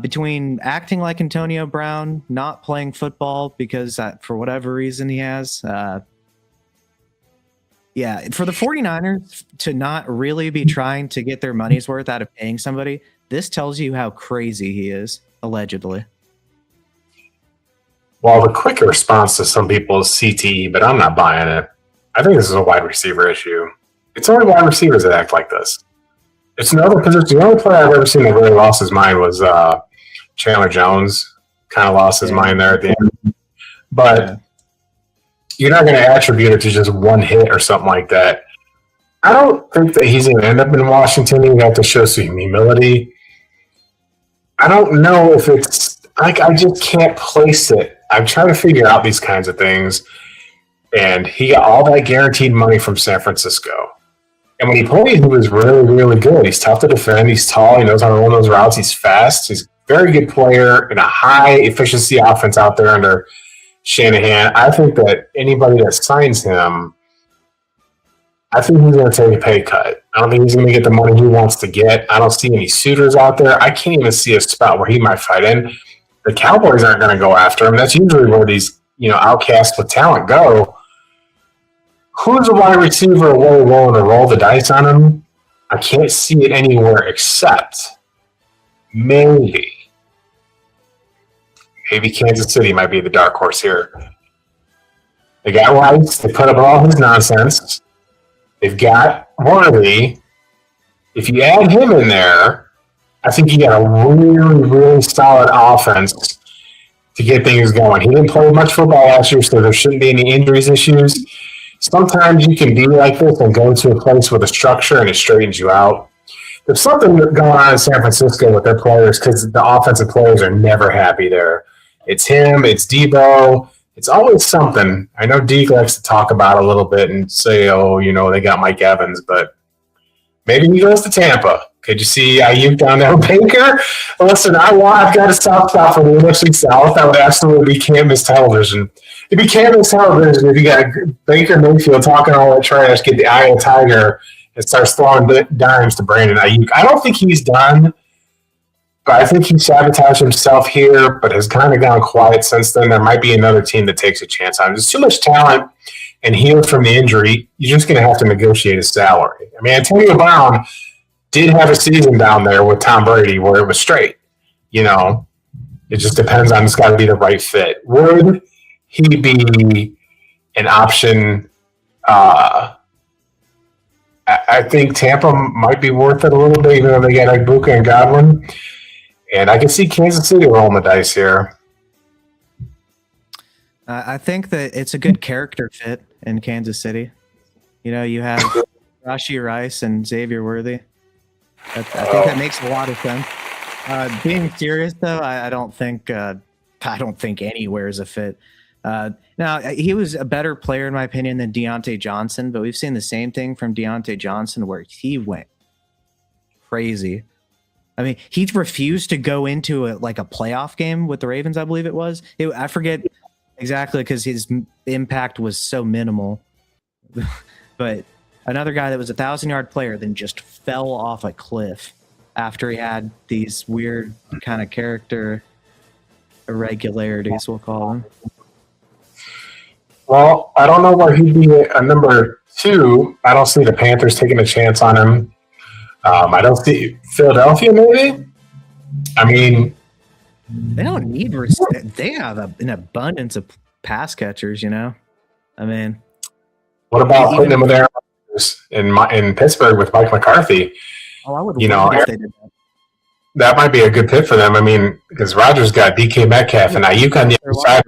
between acting like Antonio Brown, not playing football because for whatever reason he has, for the 49ers to not really be trying to get their money's worth out of paying somebody, this tells you how crazy he is, allegedly. Well, the quick response to some people is CTE, but I'm not buying it. I think this is a wide receiver issue. It's only wide receivers that act like this. It's another position. The only player I've ever seen that really lost his mind was Chandler Jones. Kind of lost his mind there at the end. But you're not going to attribute it to just one hit or something like that. I don't think that he's going to end up in Washington. You have to show some humility. I don't know if it's like I just can't place it. I'm trying to figure out these kinds of things. And he got all that guaranteed money from San Francisco. And when he played, he was really, really good. He's tough to defend. He's tall. He knows how to run those routes. He's fast. He's a very good player in a high-efficiency offense out there under Shanahan. I think that anybody that signs him, I think he's going to take a pay cut. I don't think he's going to get the money he wants to get. I don't see any suitors out there. I can't even see a spot where he might fight in. The Cowboys aren't going to go after him. That's usually where these outcasts with talent go. Who's a wide receiver really willing to roll the dice on him? I can't see it anywhere except maybe Kansas City might be the dark horse here. They got Rice. They put up all his nonsense. They've got Worthy. If you add him in there, I think you got a really, really solid offense to get things going. He didn't play much football last year, so there shouldn't be any injuries issues. Sometimes you can be like this and go to a place with a structure and it straightens you out. There's something going on in San Francisco with their players because the offensive players are never happy there. It's him, it's Debo, it's always something. I know Deke likes to talk about it a little bit and say, they got Mike Evans, but maybe he goes to Tampa. Could you see Ayuk down there with Baker? Listen, I've got a soft spot for the NFC South. That would absolutely be Canvas television. It'd be Canvas television if you got Baker Mayfield talking all that trash, get the eye of the tiger, and starts throwing dimes to Brandon Ayuk. I don't think he's done, But I think he sabotaged himself here, but has kind of gone quiet since then. There might be another team that takes a chance on him. There's too much talent and healed from the injury. You're just going to have to negotiate his salary. I mean, Antonio Brown did have a season down there with Tom Brady where it was straight. You know, it just depends on it's got to be the right fit. Would he be an option? I think Tampa might be worth it a little bit, even though they got Ibuka and Godwin. And I can see Kansas City rolling the dice here. I think that it's a good character fit in Kansas City. You know, you have Rashee Rice and Xavier Worthy. I think that makes a lot of sense. Being serious though, I don't think anywhere is a fit. Now he was a better player in my opinion than Deontay Johnson, but we've seen the same thing from Deontay Johnson where he went crazy. I mean, he refused to go into a playoff game with the Ravens, I believe it was. I forget exactly because his impact was so minimal. But another guy that was 1,000-yard player then just fell off a cliff after he had these weird kind of character irregularities, we'll call them. Well, I don't know where he'd be a number 2. I don't see the Panthers taking a chance on him. I don't see Philadelphia, maybe. I mean, they don't need. They have an abundance of pass catchers. You know, I mean, what about putting him with Aaron Rodgers in Pittsburgh with Mike McCarthy? Oh, I would. You know, if they did that. That might be a good fit for them. I mean, because Rodgers got DK Metcalf and Ayuk on the other side.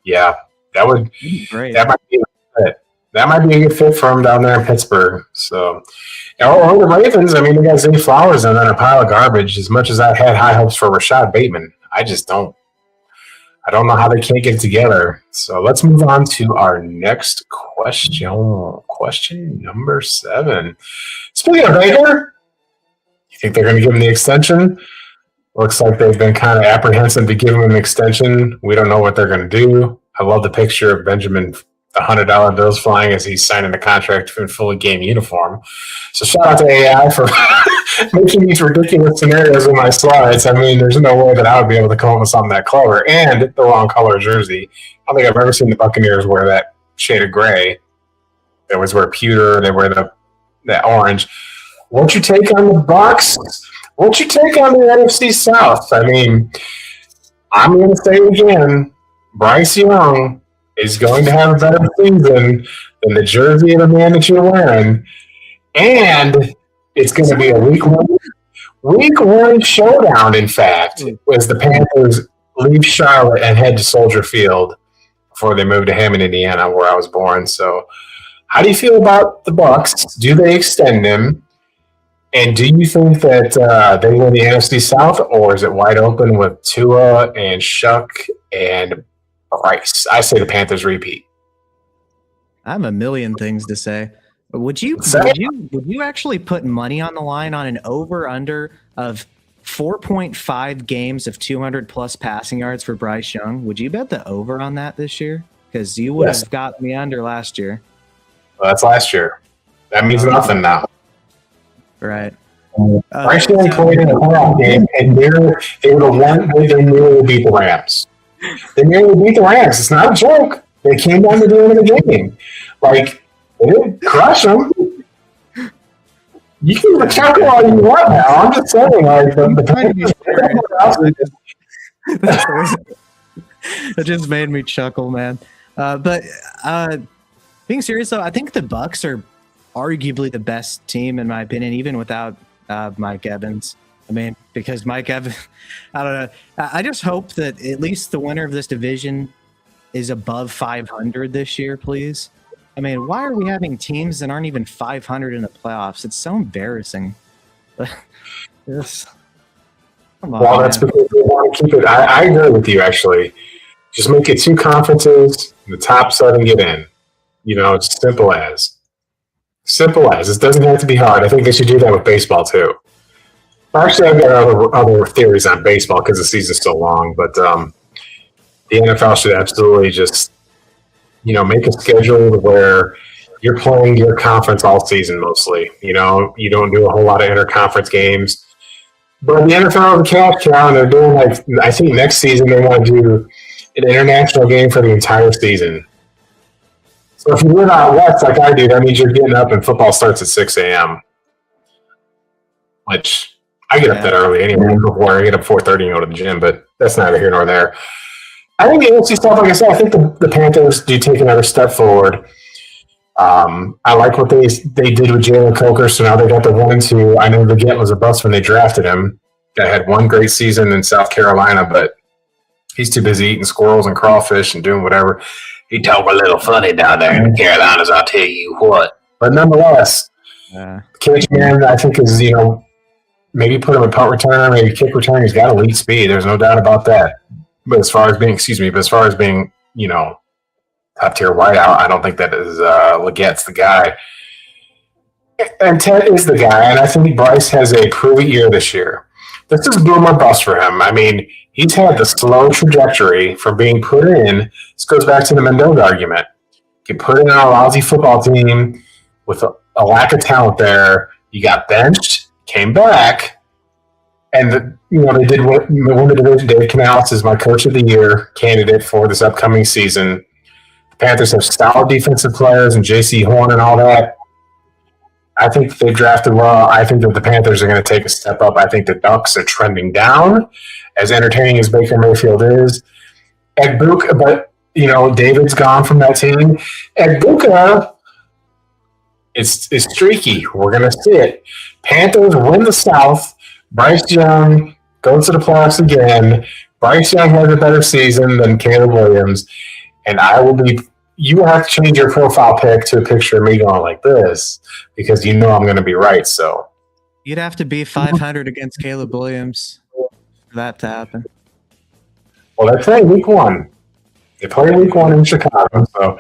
Yeah, that would be great. That might be a fit. That might be a good fit for him down there in Pittsburgh. So, or the Ravens. I mean, they got Zay Flowers and then a pile of garbage. As much as I had high hopes for Rashad Bateman, I just don't. I don't know how they can't get it together. So let's move on to our next question. Question number 7. Speaking of Baker, you think they're going to give him the extension? Looks like they've been kind of apprehensive to give him an extension. We don't know what they're going to do. I love the picture of Benjamin, the $100 bills flying as he's signing the contract in full game uniform. So shout out to AI for making these ridiculous scenarios in my slides. I mean, there's no way that I would be able to come up with something that clever and the wrong color jersey. I don't think I've ever seen the Buccaneers wear that shade of gray. They always wear pewter. They wear that orange. What's your take on the Bucs? What's your take on the NFC South? I mean, I'm going to say it again. Bryce Young is going to have a better season than the jersey of the man that you're wearing. And it's going to be a week one showdown, in fact, as the Panthers leave Charlotte and head to Soldier Field before they move to Hammond, Indiana, where I was born. So how do you feel about the Bucs? Do they extend him? And do you think that they win the NFC South, or is it wide open with Tua and Shuck and Bryce? I say the Panthers repeat. I have a million things to say. Would you actually put money on the line on an over-under of 4.5 games of 200-plus passing yards for Bryce Young? Would you bet the over on that this year? Because you would have got me under last year. Well, that's last year. That means nothing now. Right. Bryce Young played in a playoff game, and they nearly beat the Rams. They nearly beat the Rams. It's not a joke. They came down to the end of the game. Like, they didn't crush them. You can chuckle all you want now. I'm just saying, like, It just made me chuckle, man. But being serious, though, I think the Bucs are arguably the best team, in my opinion, even without Mike Evans. I mean, because Mike Evans, I don't know. I just hope that at least the winner of this division is above 500 this year, please. I mean, why are we having teams that aren't even 500 in the playoffs? It's so embarrassing. Yes. Come on, well, that's because they want to keep it. I agree with you, actually. Just make it 2 conferences, the top 7 get in. You know, it's simple as. Simple as. It doesn't have to be hard. I think they should do that with baseball, too. Actually, I've got other theories on baseball because the season's so long, but the NFL should absolutely just, you know, make a schedule where you're playing your conference all season mostly. You know, you don't do a whole lot of interconference games. But the NFL has a cash cow, and they're doing like I think next season they want to do an international game for the entire season. So if you live out west like I do, that means you're getting up and football starts at 6 a.m. Which I get up that early anyway. Before I get up 4:30 and go to the gym, but that's neither here nor there. I think the NFC stuff, like I said, I think the Panthers do take another step forward. I like what they did with Jalen Coker, so now they got the 1-2. I know Leggett was a bust when they drafted him. That had one great season in South Carolina, but he's too busy eating squirrels and crawfish and doing whatever. He talk a little funny down there in the Carolinas, I'll tell you what. But nonetheless, Cage Man, I think, is, maybe put him in punt returner, maybe kick return. He's got elite speed. There's no doubt about that. But as far as being, top tier wideout, I don't think that is Leggett's the guy. And Ted is the guy, and I think Bryce has a prove it year this year. This is boom or bust for him. I mean, he's had the slow trajectory from being put in. This goes back to the Mendoza argument. You put in on a lousy football team with a lack of talent there. You got benched, came back, and they did win the division. Dave Canales is my coach of the year candidate for this upcoming season. The Panthers have solid defensive players and J.C. Horn and all that. I think they've drafted well. I think that the Panthers are going to take a step up. I think the Ducks are trending down, as entertaining as Baker Mayfield is. Egbuka, but David's gone from that team. Egbuka is streaky. We're going to see it. Panthers win the South. Bryce Young goes to the playoffs again. Bryce Young has a better season than Caleb Williams, and you have to change your profile pic to a picture of me going like this because I'm going to be right. So you'd have to be 500 against Caleb Williams for that to happen. Well, they play week 1. They play week 1 in Chicago, so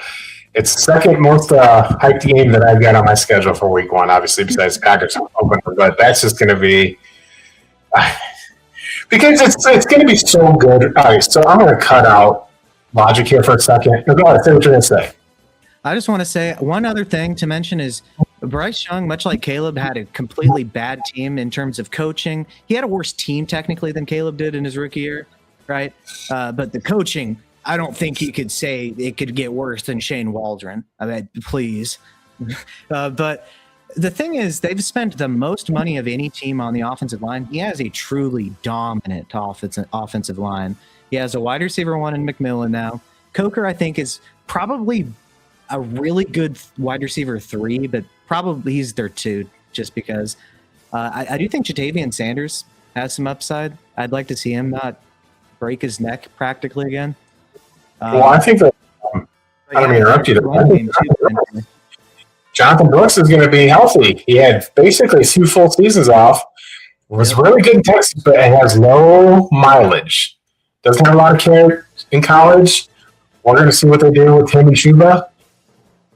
it's the second most hyped game that I've got on my schedule for week 1, obviously, besides Packers opener. But that's just going to be because it's going to be so good. All right, so I'm going to cut out logic here for a second. Go ahead, say what you're going to say. I just want to say one other thing to mention is Bryce Young, much like Caleb, had a completely bad team in terms of coaching. He had a worse team technically than Caleb did in his rookie year, right? But the coaching, I don't think you could say it could get worse than Shane Waldron. I mean, please. But the thing is, they've spent the most money of any team on the offensive line. He has a truly dominant offensive line. He has a wide receiver 1 in McMillan now. Coker, I think, is probably a really good wide receiver 3, but probably he's their 2 just because. I do think Jatavian Sanders has some upside. I'd like to see him not break his neck practically again. Well, I think that I don't mean to interrupt you. Jonathan Brooks is going to be healthy. He had basically 2 full seasons off. Was really good in Texas, but it has low mileage. Doesn't have a lot of care in college. We're going to see what they do with him and Chuba.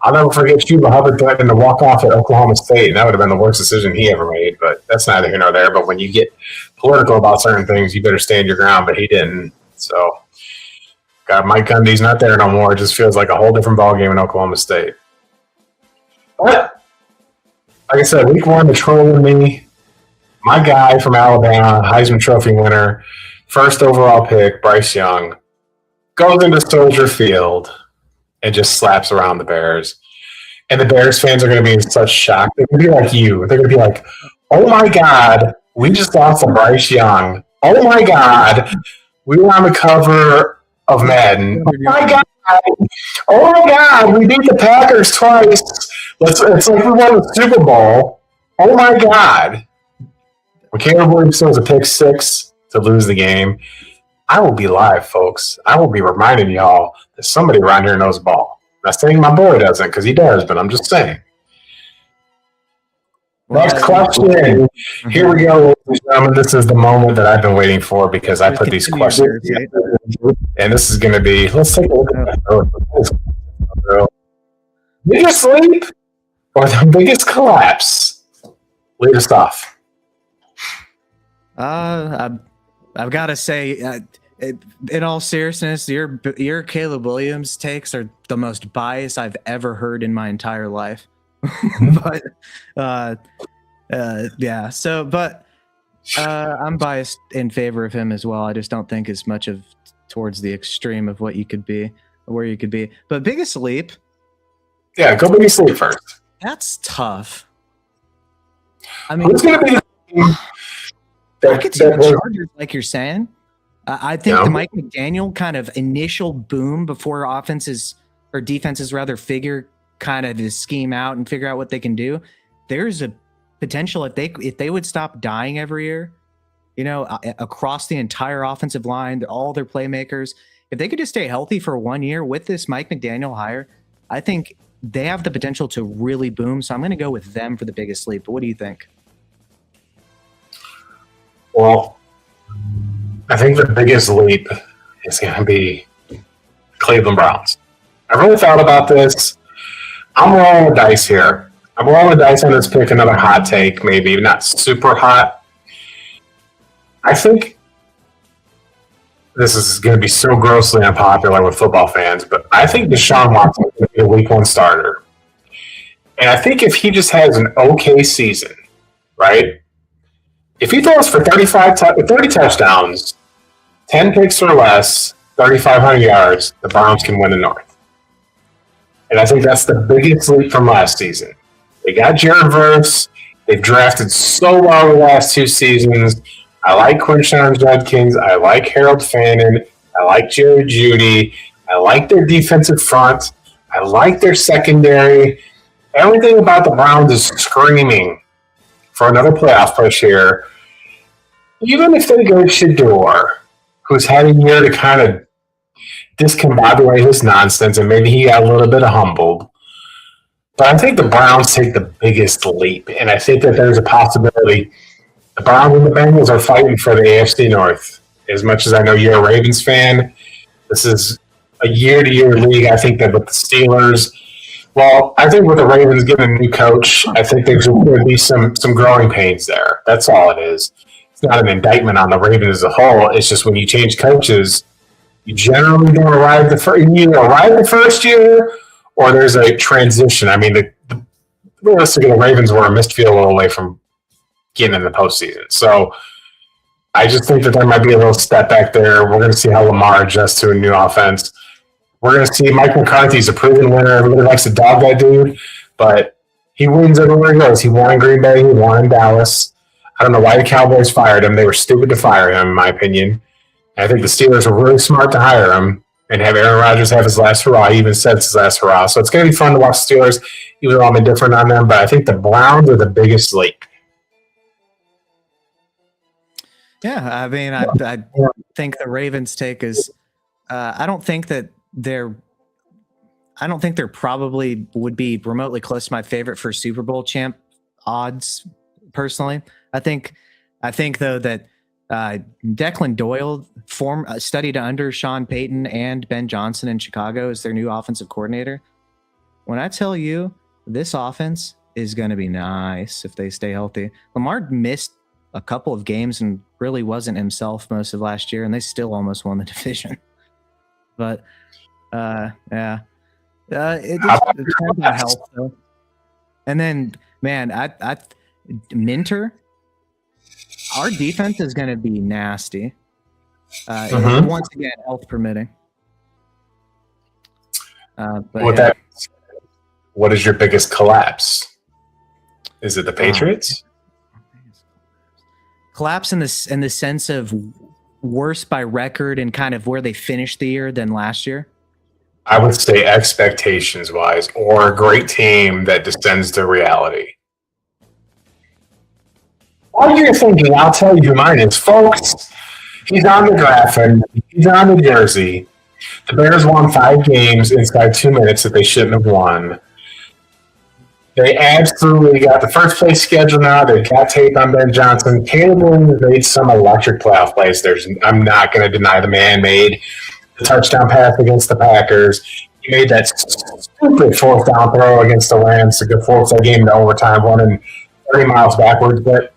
I'll never forget Chuba Hubbard threatening to walk off at Oklahoma State, and that would have been the worst decision he ever made, but that's neither here nor there. But when you get political about certain things, you better stand your ground, but he didn't. So, God, Mike Gundy's not there no more. It just feels like a whole different ballgame in Oklahoma State. But, like I said, week 1, the trolling me. My guy from Alabama, Heisman Trophy winner, first overall pick, Bryce Young, goes into Soldier Field and just slaps around the Bears. And the Bears fans are going to be in such shock. They're going to be like you. They're going to be like, oh, my God, we just lost to Bryce Young. Oh, my God, we were on the cover of Madden. Oh, my God. Oh, my God, we beat the Packers twice. It's like we won the Super Bowl. Oh, my God. When Caleb Williams throws a pick 6 to lose the game, I will be live, folks. I will be reminding y'all that somebody around here knows ball. I'm not saying my boy doesn't, because he does, but I'm just saying. Next question. Here we go, ladies and gentlemen. This is the moment that I've been waiting for because I put these questions together. And this is going to be, let's take a look at that. Biggest sleep or the biggest collapse? Lead us off. I've got to say, in all seriousness, your Caleb Williams takes are the most biased I've ever heard in my entire life. But yeah. So, but I'm biased in favor of him as well. I just don't think as much of towards the extreme of what you could be, where you could be. But biggest leap, Yeah, go biggest leap first. that's tough. I mean, Who's going to be the team I could see that the was- Chargers, like you're saying. I think Yeah. the Mike McDaniel kind of initial boom before offenses or defenses rather figure kind of to scheme out and figure out what they can do. There's a potential if they would stop dying every year, across the entire offensive line, all their playmakers, if they could just stay healthy for 1 year with this Mike McDaniel hire, I think they have the potential to really boom. So I'm going to go with them for the biggest leap. But what do you think? Well, I think the biggest leap is going to be Cleveland Browns. I really thought about this. I'm rolling the dice here. I'm rolling the dice on this pick, another hot take, maybe not super hot. I think this is going to be so grossly unpopular with football fans, but I think Deshaun Watson is going to be a week 1 starter. And I think if he just has an okay season, right? If he throws for 30 touchdowns, 10 picks or less, 3,500 yards, the Browns can win the North. And I think that's the biggest leap from last season. They got Jared Verse. They've drafted so well the last 2 seasons. I like Quinshon Judkins. I like Harold Fannin. I like Jerry Jeudy. I like their defensive front. I like their secondary. Everything about the Browns is screaming for another playoff push here. Even if they go Shador, who's had a year to kind of discombobulate his nonsense, and maybe he got a little bit humbled. But I think the Browns take the biggest leap, and I think that there's a possibility the Browns and the Bengals are fighting for the AFC North. As much as I know you're a Ravens fan, this is a year-to-year league. I think that with the Steelers, well, I think with the Ravens getting a new coach, I think there's going to be some growing pains there. That's all it is. It's not an indictment on the Ravens as a whole. It's just when you change coaches, you generally don't arrive the first year, or there's a transition. I mean, realistically, the Ravens were a missed field goal away from getting in the postseason. So I just think that there might be a little step back there. We're going to see how Lamar adjusts to a new offense. We're going to see Mike McCarthy's a proven winner. Everybody likes to dog that dude, but he wins everywhere he goes. He won in Green Bay. He won in Dallas. I don't know why the Cowboys fired him. They were stupid to fire him, in my opinion. I think the Steelers were really smart to hire him and have Aaron Rodgers have his last hurrah. He even said it's his last hurrah. So it's going to be fun to watch the Steelers, even though I'm indifferent on them. But I think the Browns are the biggest leap. Yeah, I mean, I think the Ravens take is. I don't think they're probably would be remotely close to my favorite for Super Bowl champ odds. Personally, I think though that Declan Doyle studied under Sean Payton and Ben Johnson in Chicago as their new offensive coordinator. When I tell you this offense is going to be nice if they stay healthy. Lamar missed a couple of games and really wasn't himself most of last year, and they still almost won the division. But it depends on health though. And then, man, I Minter, our defense is going to be nasty. Once again, health permitting. But what is your biggest collapse? Is it the Patriots? Collapse in the sense of worse by record and kind of where they finished the year than last year? I would say expectations-wise, or a great team that descends to reality. While you're thinking, I'll tell you who mine is. Folks, he's on the graphic. He's on the jersey. The Bears won 5 games inside 2 minutes that they shouldn't have won. They absolutely got the first place schedule now. They've got tape on Ben Johnson. Caleb Williams made some electric playoff plays. I'm not going to deny the man made the touchdown pass against the Packers. He made that stupid 4th down throw against the Rams to force that game to overtime, running 30 miles backwards. But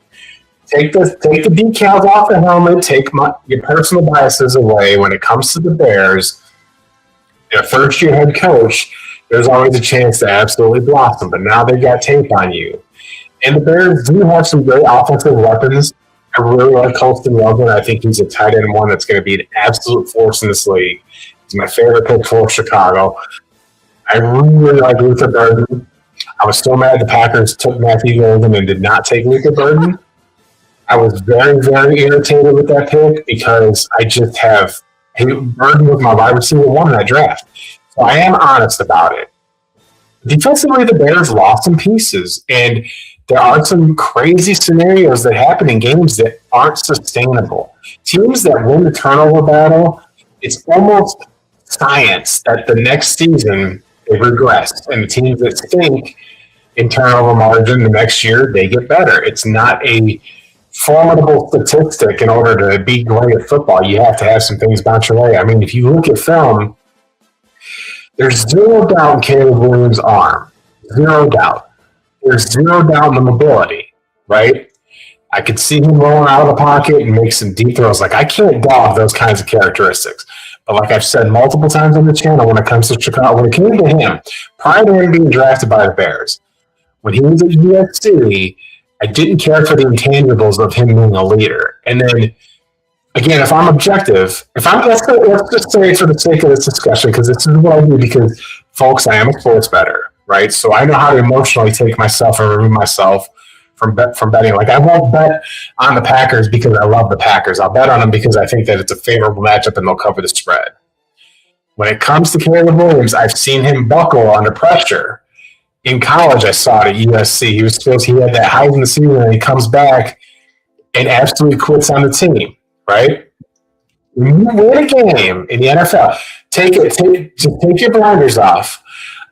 take the decals off the helmet. Take your personal biases away when it comes to the Bears. A first-year head coach, there's always a chance to absolutely blossom, but now they've got tape on you. And the Bears do have some great offensive weapons. I really like Colston Loveland. I think he's a tight end one that's going to be an absolute force in this league. He's my favorite pick for Chicago. I really like Luther Burden. I was so mad the Packers took Matthew Golden and did not take Luther Burden. I was very, very irritated with that pick because I just have Burden was my wide receiver one in that draft. So I am honest about it. Defensively, the Bears lost some pieces, and there are some crazy scenarios that happen in games that aren't sustainable. Teams that win the turnover battle, it's almost science that the next season they regress, and the teams that stink in turnover margin the next year, they get better. It's not a formidable statistic in order to be great at football. You have to have some things bounce your way. I mean, if you look at film, there's zero doubt in Caleb Williams' arm. Zero doubt. There's zero doubt in the mobility, right? I could see him rolling out of the pocket and make some deep throws. Like, I can't doubt those kinds of characteristics. But like I've said multiple times on the channel, when it comes to Chicago, when it came to him, prior to him being drafted by the Bears, when he was at USC, I didn't care for the intangibles of him being a leader. And then, again, if I'm objective, let's just say for the sake of this discussion, because this is what I do, because, folks, I am a sports bettor, right? So I know how to emotionally take myself and remove myself from betting. Like, I won't bet on the Packers because I love the Packers. I'll bet on them because I think that it's a favorable matchup and they'll cover the spread. When it comes to Caleb Williams, I've seen him buckle under pressure. In college, I saw it at USC. He had that high in the season, and he comes back and absolutely quits on the team, right? When you win a game in the NFL, take your blinders off.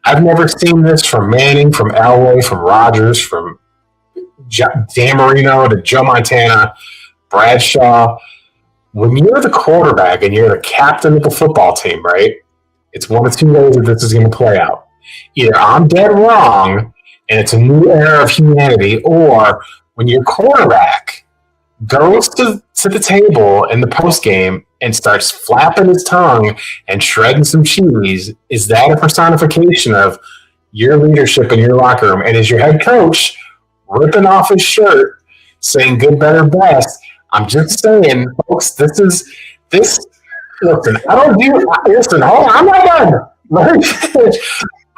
I've never seen this from Manning, from Elway, from Rodgers, from Dan Marino to Joe Montana, Bradshaw. When you're the quarterback and you're the captain of the football team, right? It's one of two ways that this is going to play out. Either I'm dead wrong and it's a new era of humanity, or when your quarterback goes to the table in the post game and starts flapping his tongue and shredding some cheese, is that a personification of your leadership in your locker room? And is your head coach ripping off his shirt saying good, better, best? I'm just saying, folks, listen, listen, hold on, I'm not done.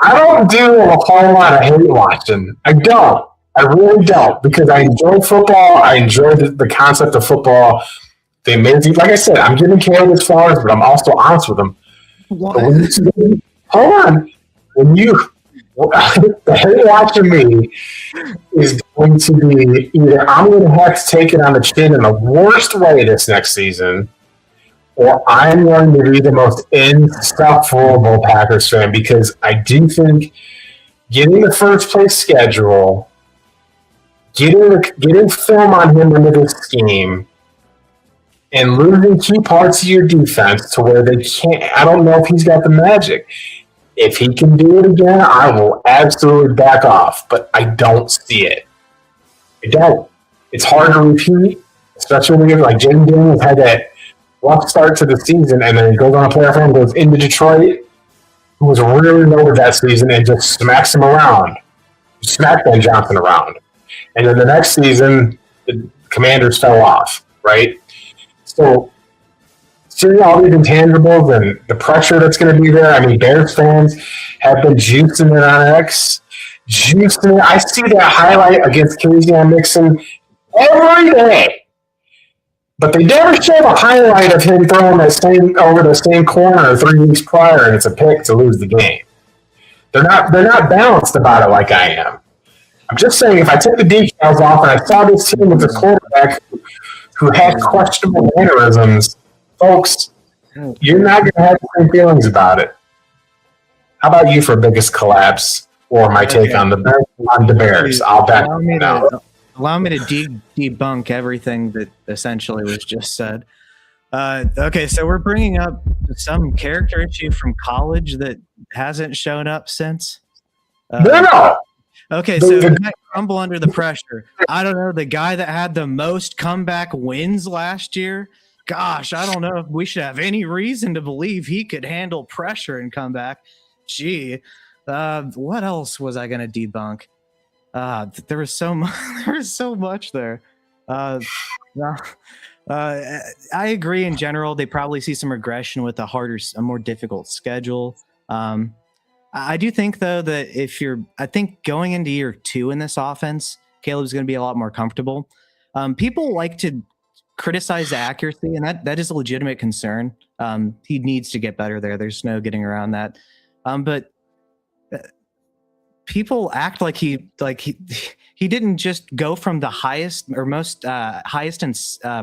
I don't do a whole lot of hate watching. I don't. I really don't, because I enjoy football. I enjoy the concept of football. The amazing, like I said, I'm giving Caleb his flowers, but I'm also honest with him. Hold on. The hate watching me is going to be either I'm going to have to take it on the chin in the worst way this next season, or I'm going to be the most insufferable Packers fan, because I do think getting the first place schedule, getting film on him into this scheme, and losing key parts of your defense to where they can't. I don't know if he's got the magic. If he can do it again, I will absolutely back off, but I don't see it. I don't. It's hard to repeat, especially when like Jaden Daniels had that rough start to the season, and then he goes on a playoff run, goes into Detroit, who was really loaded that season, and just smacks him around. Smacked Ben Johnson around. And then the next season, the Commanders fell off, right? So, seeing all these intangibles and the pressure that's going to be there, I mean, Bears fans have been juicing it on X. Juicing it. I see that highlight against K'Von Mixon every day. But they never show the highlight of him throwing over the same corner 3 weeks prior, and it's a pick to lose the game. They're not balanced about it like I am. I'm just saying, if I took the decals off and I saw this team with a quarterback who had questionable mannerisms, folks, you're not going to have the same feelings about it. How about you for biggest collapse or my take on the Bears? I'll back you now. Allow me to debunk everything that essentially was just said. Okay, so we're bringing up some character issue from college that hasn't shown up since. No. Okay, so the guy crumble under the pressure. I don't know, the guy that had the most comeback wins last year. Gosh, I don't know if we should have any reason to believe he could handle pressure and come back. Gee, what else was I going to debunk? There was so much there. No. I agree in general. They probably see some regression with a more difficult schedule. I do think though that I think going into year 2 in this offense, Caleb's going to be a lot more comfortable. People like to criticize the accuracy, and that is a legitimate concern. He needs to get better there. There's no getting around that. But people act like he didn't just go from the highest or most highest in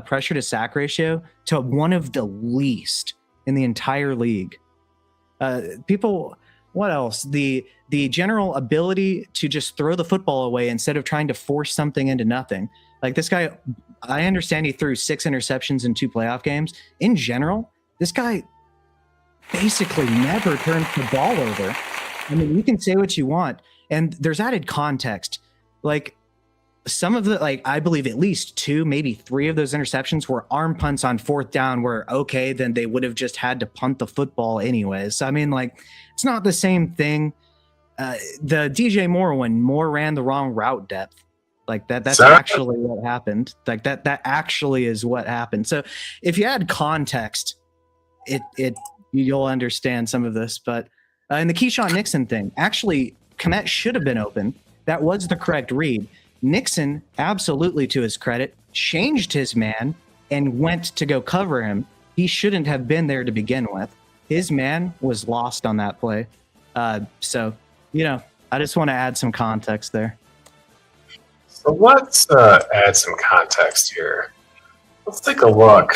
pressure to sack ratio to one of the least in the entire league. What else? The general ability to just throw the football away instead of trying to force something into nothing. Like this guy, I understand he threw 6 interceptions in 2 playoff games. In general, this guy basically never turns the ball over. I mean, you can say what you want, and there's added context. Like some of the, I believe at least 2, maybe 3 of those interceptions were arm punts on 4th down where, okay, then they would have just had to punt the football anyways. I mean, it's not the same thing. The DJ Moore one, Moore ran the wrong route depth. That's actually what happened. That actually is what happened. So if you add context, you'll understand some of this. But in the Keyshawn Nixon thing, actually, Kmet should have been open. That was the correct read. Nixon, absolutely to his credit, changed his man and went to go cover him. He shouldn't have been there to begin with. His man was lost on that play. So, I just want to add some context there. So let's add some context here. Let's take a look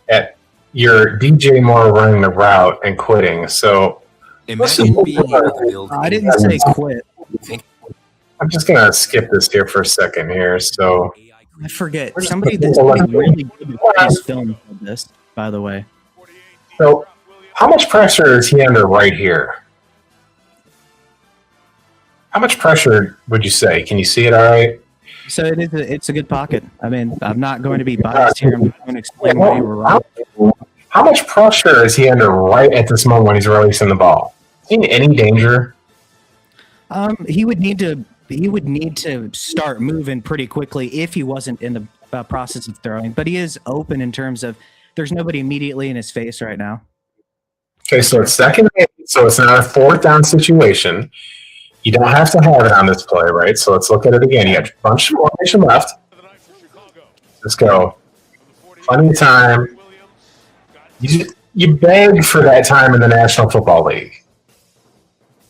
at your DJ Moore running the route and quitting. So imagine being able to build. I didn't say quit. I'm just going to skip this here for a second here. So I forget. Somebody that's really good at this film for this, by the way. So how much pressure is he under right here? How much pressure would you say? Can you see it all right? So it's a good pocket. I mean, I'm not going to be biased here. I'm going to explain why you were wrong. How much pressure is he under right at this moment when he's releasing the ball? Is he in any danger? He would need to start moving pretty quickly if he wasn't in the process of throwing. But he is open in terms of there's nobody immediately in his face right now. Okay, so it's second, so it's not a 4th down situation. You don't have to have it on this play, right? So let's look at it again. You got a bunch of formation left. Let's go. Plenty of time. You beg for that time in the National Football League.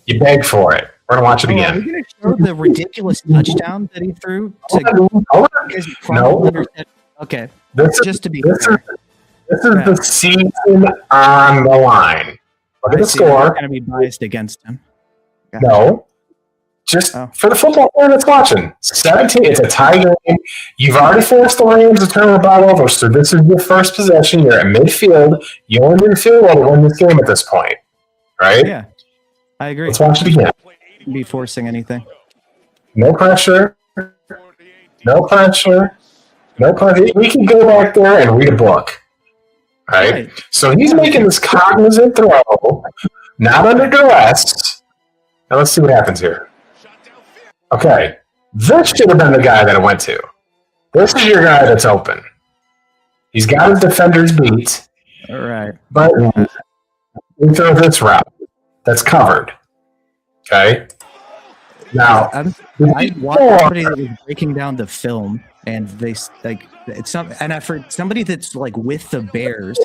You beg for it. We're going to watch it again. Are we going to show the ridiculous touchdown that he threw? No. Okay. This is the season on the line. Look at the score. I'm going to be biased against him. Gotcha. No. Just for the football player that's watching. 17, it's a tie game. You've already forced the Rams to turn the ball over, so this is your first possession. You're at midfield. You only need a field goal to win this game at this point, right? Yeah, I agree. Let's watch it again. Be forcing anything. No pressure. No pressure. No pressure. We can go back there and read a book, right? So he's making this cognizant throw, not under duress. Now let's see what happens here. Okay, this should have been the guy that it went to. This is your guy that's open. He's got his defenders beat. All right. But we throw this route that's covered. Okay? Now, I watched somebody that was breaking down the film, and they for somebody that's with the Bears.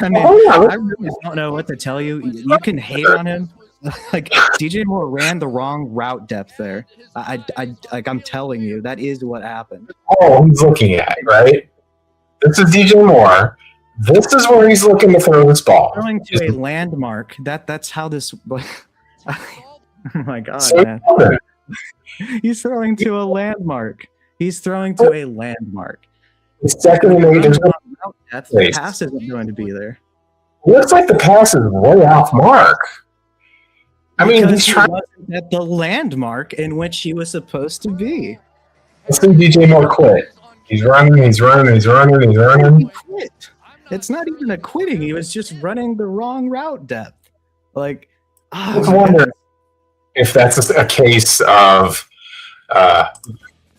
I mean, I really don't know what to tell you. You can hate on him. DJ Moore ran the wrong route depth there. I'm telling you, that is what happened. Oh, he's looking at, right? This is DJ Moore. This is where he's looking to throw this ball. Throwing to a landmark. That's how this. Oh my God, so man! He's throwing to a landmark. He's throwing to a landmark. The second there's no the pass isn't going to be there. Looks like the pass is way off mark. I mean, he's trying at the landmark in which he was supposed to be. Let's see DJ Moore quit. He's running. He quit. It's not even a quitting. He was just running the wrong route depth. I was wondering if that's a case of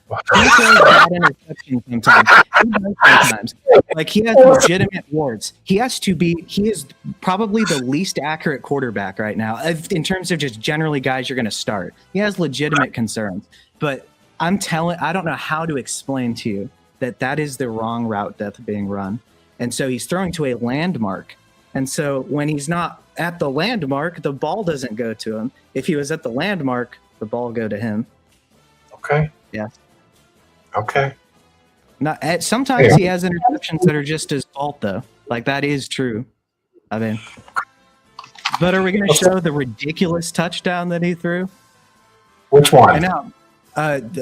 He throws bad interceptions sometimes. He does sometimes. Like, he has legitimate warts. He is probably the least accurate quarterback right now in terms of just generally guys you're going to start. He has legitimate concerns. But I don't know how to explain to you that is the wrong route that's being run. And so he's throwing to a landmark. And so when he's not at the landmark, the ball doesn't go to him. If he was at the landmark, the ball go to him. Okay. Yeah. Okay. Sometimes he has interceptions that are just his fault, though. Like, that is true. I mean, but are we going to show the ridiculous touchdown that he threw? Which one? I know. God,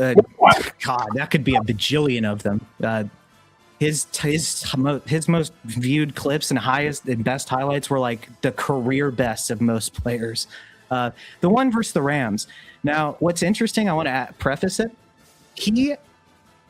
that could be a bajillion of them. His most viewed clips and highest and best highlights were like the career best of most players. The one versus the Rams. Now, what's interesting, I want to preface it. He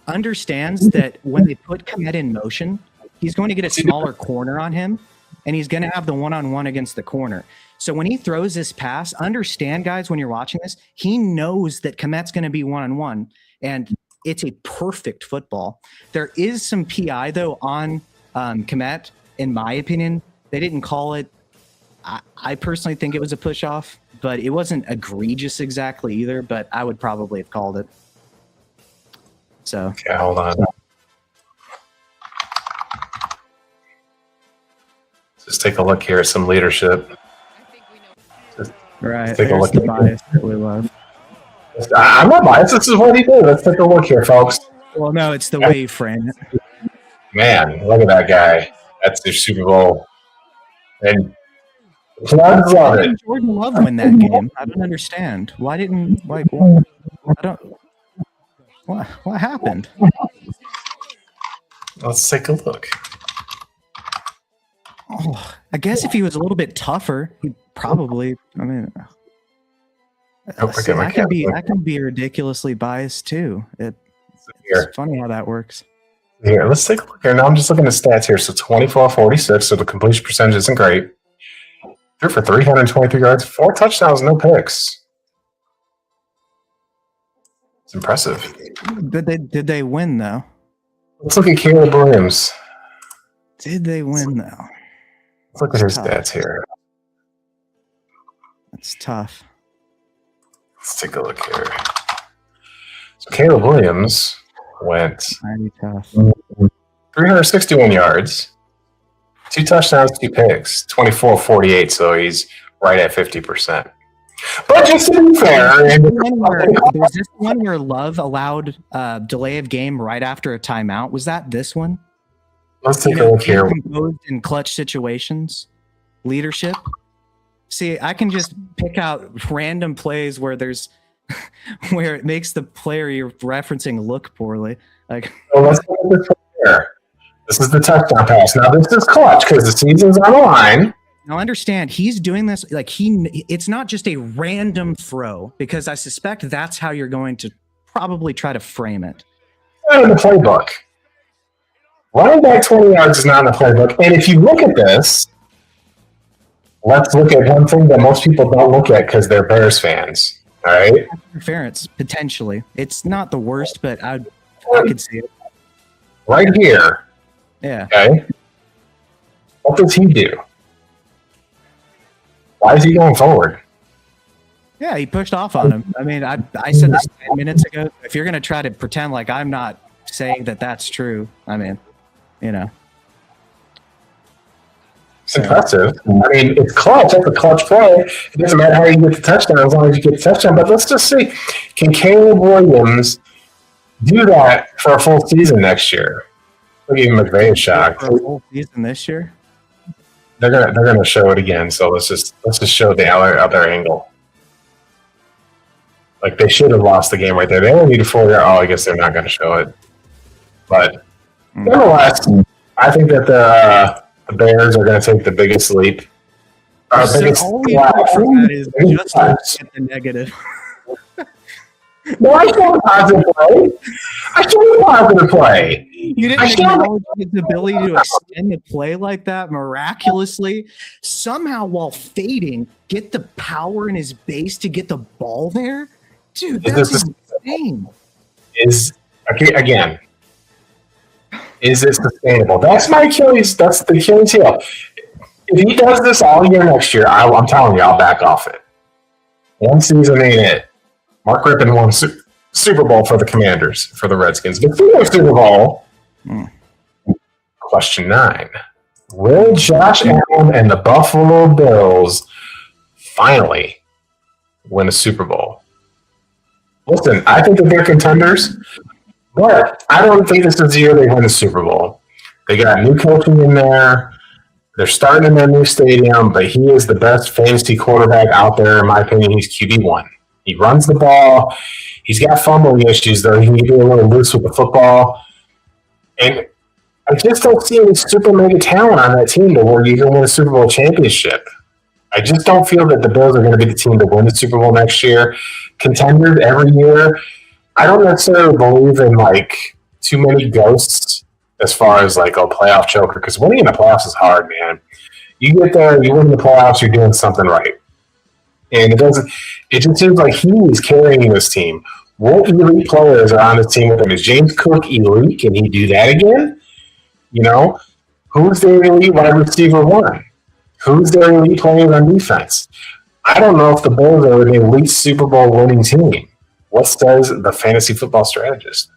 understands that when they put Kmet in motion, he's going to get a smaller corner on him, and he's going to have the one-on-one against the corner. So when he throws this pass, understand, guys, when you're watching this, he knows that Kmet's going to be one-on-one, and it's a perfect football. There is some PI, though, on Kmet, in my opinion. They didn't call it. I personally think it was a push-off, but it wasn't egregious exactly either, but I would probably have called it. So. Okay, hold on. Just take a look here at some leadership. Right. Take a There's look the at bias that we love. I'm not biased. This is what he did. Let's take a look here, folks. Well, no, it's the way you frame it. Man, look at that guy. That's their Super Bowl. And Floods love Why it. didn't Jordan Love win that game? I don't understand. Why didn't I don't. What happened? Let's take a look. Oh, I guess if he was a little bit tougher, he probably. I mean, see, I can be ridiculously biased too. Here. It's funny how that works. Here, let's take a look here. Now I'm just looking at stats here. So 24-46, so the completion percentage isn't great. Threw for 323 yards, 4 touchdowns, no picks. It's impressive. Did they win though? Let's look at Caleb Williams. Did they win though? Let's look at his stats here. That's tough. Let's take a look here. So Caleb Williams went Mighty tough. 361 yards, 2 touchdowns, 2 picks, 24-48, so he's right at 50%. But just to be fair, was this one where Love allowed delay of game right after a timeout? Was that this one? Let's take a look here. Composed in clutch situations, leadership. See, I can just pick out random plays where there's where it makes the player you're referencing look poorly. Like, well, let's look at this right here. This is the touchdown pass. Now this is clutch because the season's on the line. now understand, he's doing this like it's not just a random throw, because I suspect that's how you're going to probably try to frame it. Not in the playbook. Running back 20 yards is not in the playbook. And if you look at this, let's look at one thing that most people don't look at because they're Bears fans. All right? Interference, potentially. It's not the worst, but I could see it. Right here. Yeah. Okay? What does he do? Why is he going forward? Yeah, he pushed off on him. I mean, I said this 10 minutes ago. If you're going to try to pretend like I'm not saying that that's true, I mean, you know. It's impressive. I mean, it's clutch. It's a clutch play. It doesn't matter how you get the touchdown as long as you get the touchdown. But let's just see. Can Caleb Williams do that for a full season next year? Look at McVay shocked. For a whole season this year? They're gonna show it again. So let's just show the other angle. Like, they should have lost the game right there. They only needed 4 yards. Oh, I guess they're not going to show it. But nonetheless, I think that the Bears are going to take the biggest leap. All we hope for that is just get the negative. No, I showed positive play. I showed positive play. You didn't acknowledge his ability to extend the play like that miraculously, somehow while fading, get the power in his base to get the ball there? Dude, that's insane. Is Okay, again, is it sustainable? That's my Achilles. That's the Achilles heel. If he does this all year next year, I'm telling you, I'll back off it. One season ain't it. Mark Rippon won Super Bowl for the Commanders, for the Redskins. But for the Super Bowl, question 9. Will Josh Allen and the Buffalo Bills finally win a Super Bowl? Listen, I think that they're contenders, but I don't think this is the year they win the Super Bowl. They got new coaching in there. They're starting in their new stadium, but he is the best fantasy quarterback out there. In my opinion, he's QB1. He runs the ball. He's got fumbling issues, though. He can be a little loose with the football. And I just don't see any super mega talent on that team to where you can win a Super Bowl championship. I just don't feel that the Bills are going to be the team to win the Super Bowl next year. Contenders every year. I don't necessarily believe in, too many ghosts as far as, a playoff choker, because winning in the playoffs is hard, man. You get there, you win the playoffs, you're doing something right. And it just seems like he is carrying this team. What elite players are on this team with him? Is James Cook elite? Can he do that again? Who's their elite wide receiver 1? Who's their elite players on defense? I don't know if the Bills are an elite Super Bowl winning team. What says the fantasy football strategist?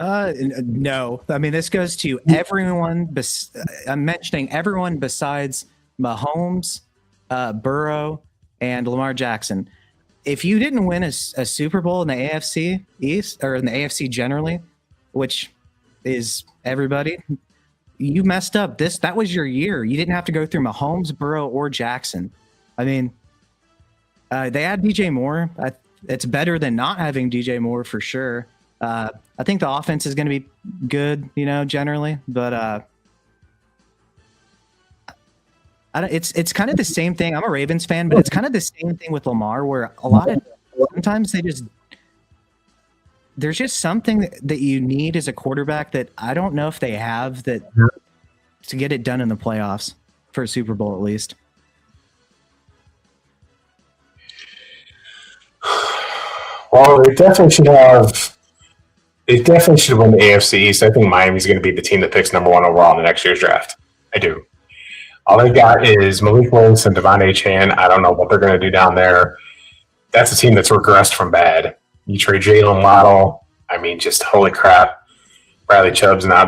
No. I mean, this goes to everyone. I'm mentioning everyone besides Mahomes, Burrow, and Lamar Jackson. If you didn't win a Super Bowl in the AFC East, or in the AFC generally, which is everybody, you messed up. That was your year. You didn't have to go through Mahomes, Burrow, or Jackson. I mean, they had DJ Moore. It's better than not having DJ Moore for sure. I think the offense is going to be good, generally, but it's kind of the same thing. I'm a Ravens fan, but it's kind of the same thing with Lamar, where sometimes there's just something that you need as a quarterback that I don't know if they have to get it done in the playoffs for a Super Bowl at least. Well, they definitely should have. They definitely should win the AFC East. I think Miami's going to be the team that picks number 1 overall in the next year's draft. I do. All they got is Malik Willis and Devon Achane. I don't know what they're going to do down there. That's a team that's regressed from bad. You trade Jalen Waddle. I mean, just holy crap. Bradley Chubb's not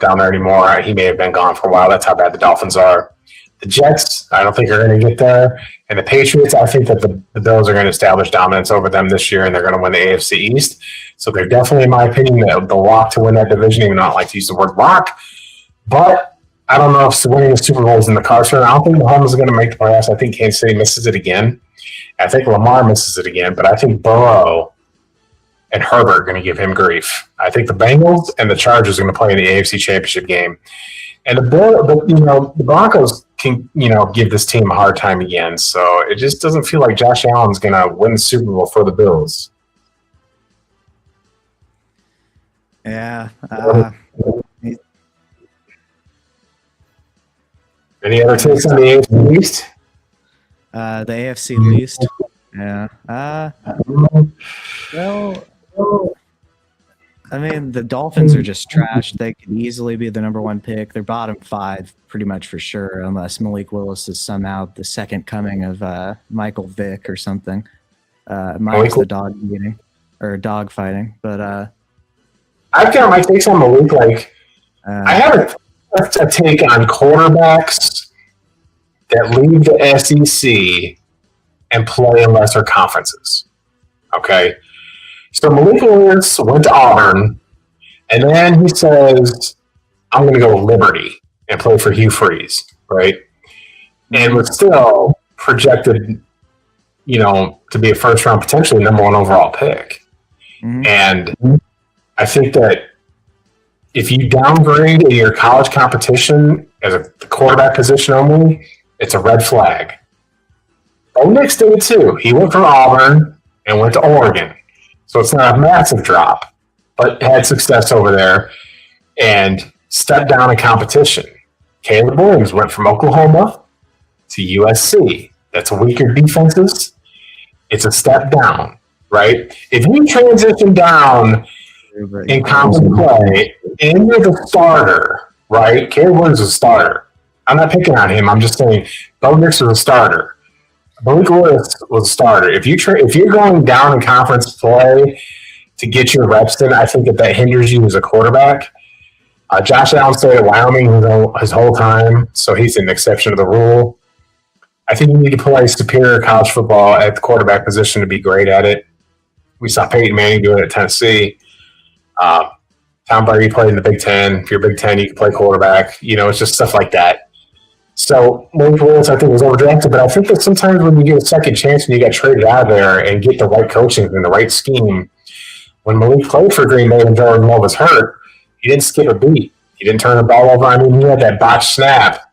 down there anymore. He may have been gone for a while. That's how bad the Dolphins are. The Jets, I don't think are going to get there. And the Patriots, I think that the Bills are going to establish dominance over them this year, and they're going to win the AFC East. So they're definitely, in my opinion, the lock to win that division, even though I don't like to use the word lock. But I don't know if winning the Super Bowl is in the cards. I don't think Mahomes is going to make the playoffs. I think Kansas City misses it again. I think Lamar misses it again. But I think Burrow and Herbert are going to give him grief. I think the Bengals and the Chargers are going to play in the AFC Championship game. And the Broncos can, give this team a hard time again. So it just doesn't feel like Josh Allen's going to win the Super Bowl for the Bills. Yeah. Any other takes on the AFC East? The AFC East. Yeah. Well, I mean, the Dolphins are just trash. They could easily be the number 1 pick. They're bottom 5 pretty much for sure, unless Malik Willis is somehow the second coming of Michael Vick or something. Mike's the dog eating or dog fighting. But I've got my takes on Malik. I have a take on quarterbacks that leave the SEC and play in lesser conferences. Okay? So Malik Willis went to Auburn, and then he says, I'm going to go to Liberty and play for Hugh Freeze, right? And was still projected, to be a first-round, potentially number 1 overall pick. Mm-hmm. And I think that if you downgrade in your college competition as a quarterback position only, it's a red flag. Bo Nix did it too. He went from Auburn and went to Oregon. So it's not a massive drop, but had success over there and stepped down in competition. Caleb Williams went from Oklahoma to USC. That's weaker defenses. It's a step down, right? If you transition down in conference play, and you're the starter, right? Caleb Williams is a starter. I'm not picking on him. I'm just saying Bo Nix was a starter. Malik Willis was a starter. If you're going down in conference play to get your reps in, I think that hinders you as a quarterback. Josh Allen stayed at Wyoming his whole time, so he's an exception to the rule. I think you need to play superior college football at the quarterback position to be great at it. We saw Peyton Manning do it at Tennessee. Tom Brady played in the Big Ten. If you're Big Ten, you can play quarterback. It's just stuff like that. So Malik Willis, I think, was overdrafted, but I think that sometimes when you get a second chance and you get traded out of there and get the right coaching and the right scheme, when Malik played for Green Bay and Jordan Love was hurt, he didn't skip a beat. He didn't turn the ball over. I mean, he had that botched snap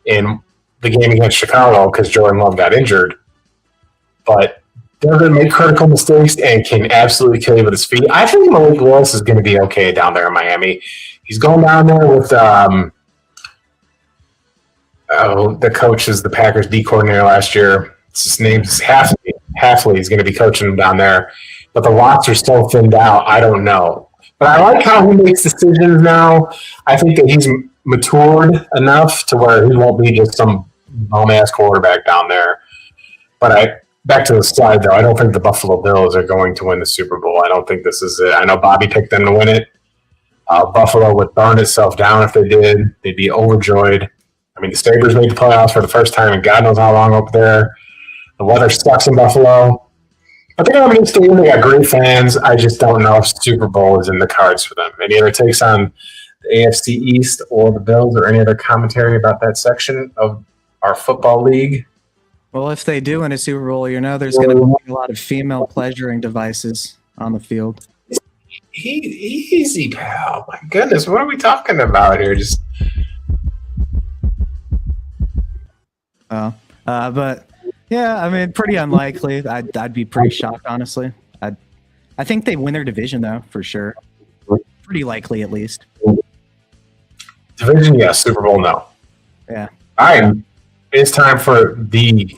in the game against Chicago because Jordan Love got injured. But they're going to make critical mistakes and can absolutely kill you with his feet. I think Malik Willis is going to be okay down there in Miami. He's going down there with the coach is the Packers D coordinator last year. His name's Hafley. Hafley is going to be coaching him down there. But the roster's still thinned out. I don't know. But I like how he makes decisions now. I think that he's matured enough to where he won't be just some bum-ass quarterback down there. But back to the slide, though, I don't think the Buffalo Bills are going to win the Super Bowl. I don't think this is it. I know Bobby picked them to win it. Buffalo would burn itself down if they did. They'd be overjoyed. I mean, the Sabres made the playoffs for the first time in God knows how long up there. The weather sucks in Buffalo. But they're going to be stadium. They got great fans. I just don't know if Super Bowl is in the cards for them. Any other takes on the AFC East or the Bills or any other commentary about that section of our football league? Well, if they do win a Super Bowl, there's going to be a lot of female pleasuring devices on the field. Easy, pal. My goodness, what are we talking about here? But yeah, I mean, pretty unlikely. I'd be pretty shocked, honestly. I think they win their division, though, for sure. Pretty likely, at least. Division, yes. Super Bowl, no. Yeah. All right. It's time for the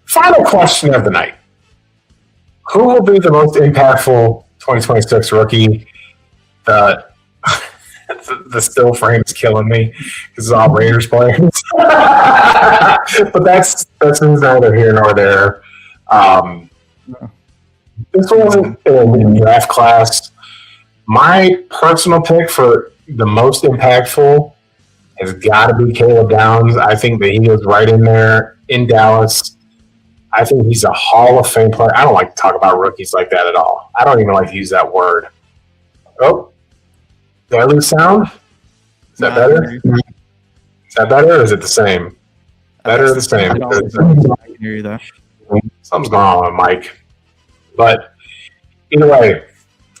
final question of the night. Who will be the most impactful 2026 rookie? The still frame is killing me because it's all Raiders players. But that's neither here nor there. This wasn't a draft class. My personal pick for the most impactful has got to be Caleb Downs. I think that he was right in there in Dallas. I think he's a Hall of Fame player. I don't like to talk about rookies like that at all. I don't even like to use that word. Oh. Did I lose sound? Is that better? Is that better or is it the same? Better or the same? I can hear you, though. Something's going on with Mike. But either way,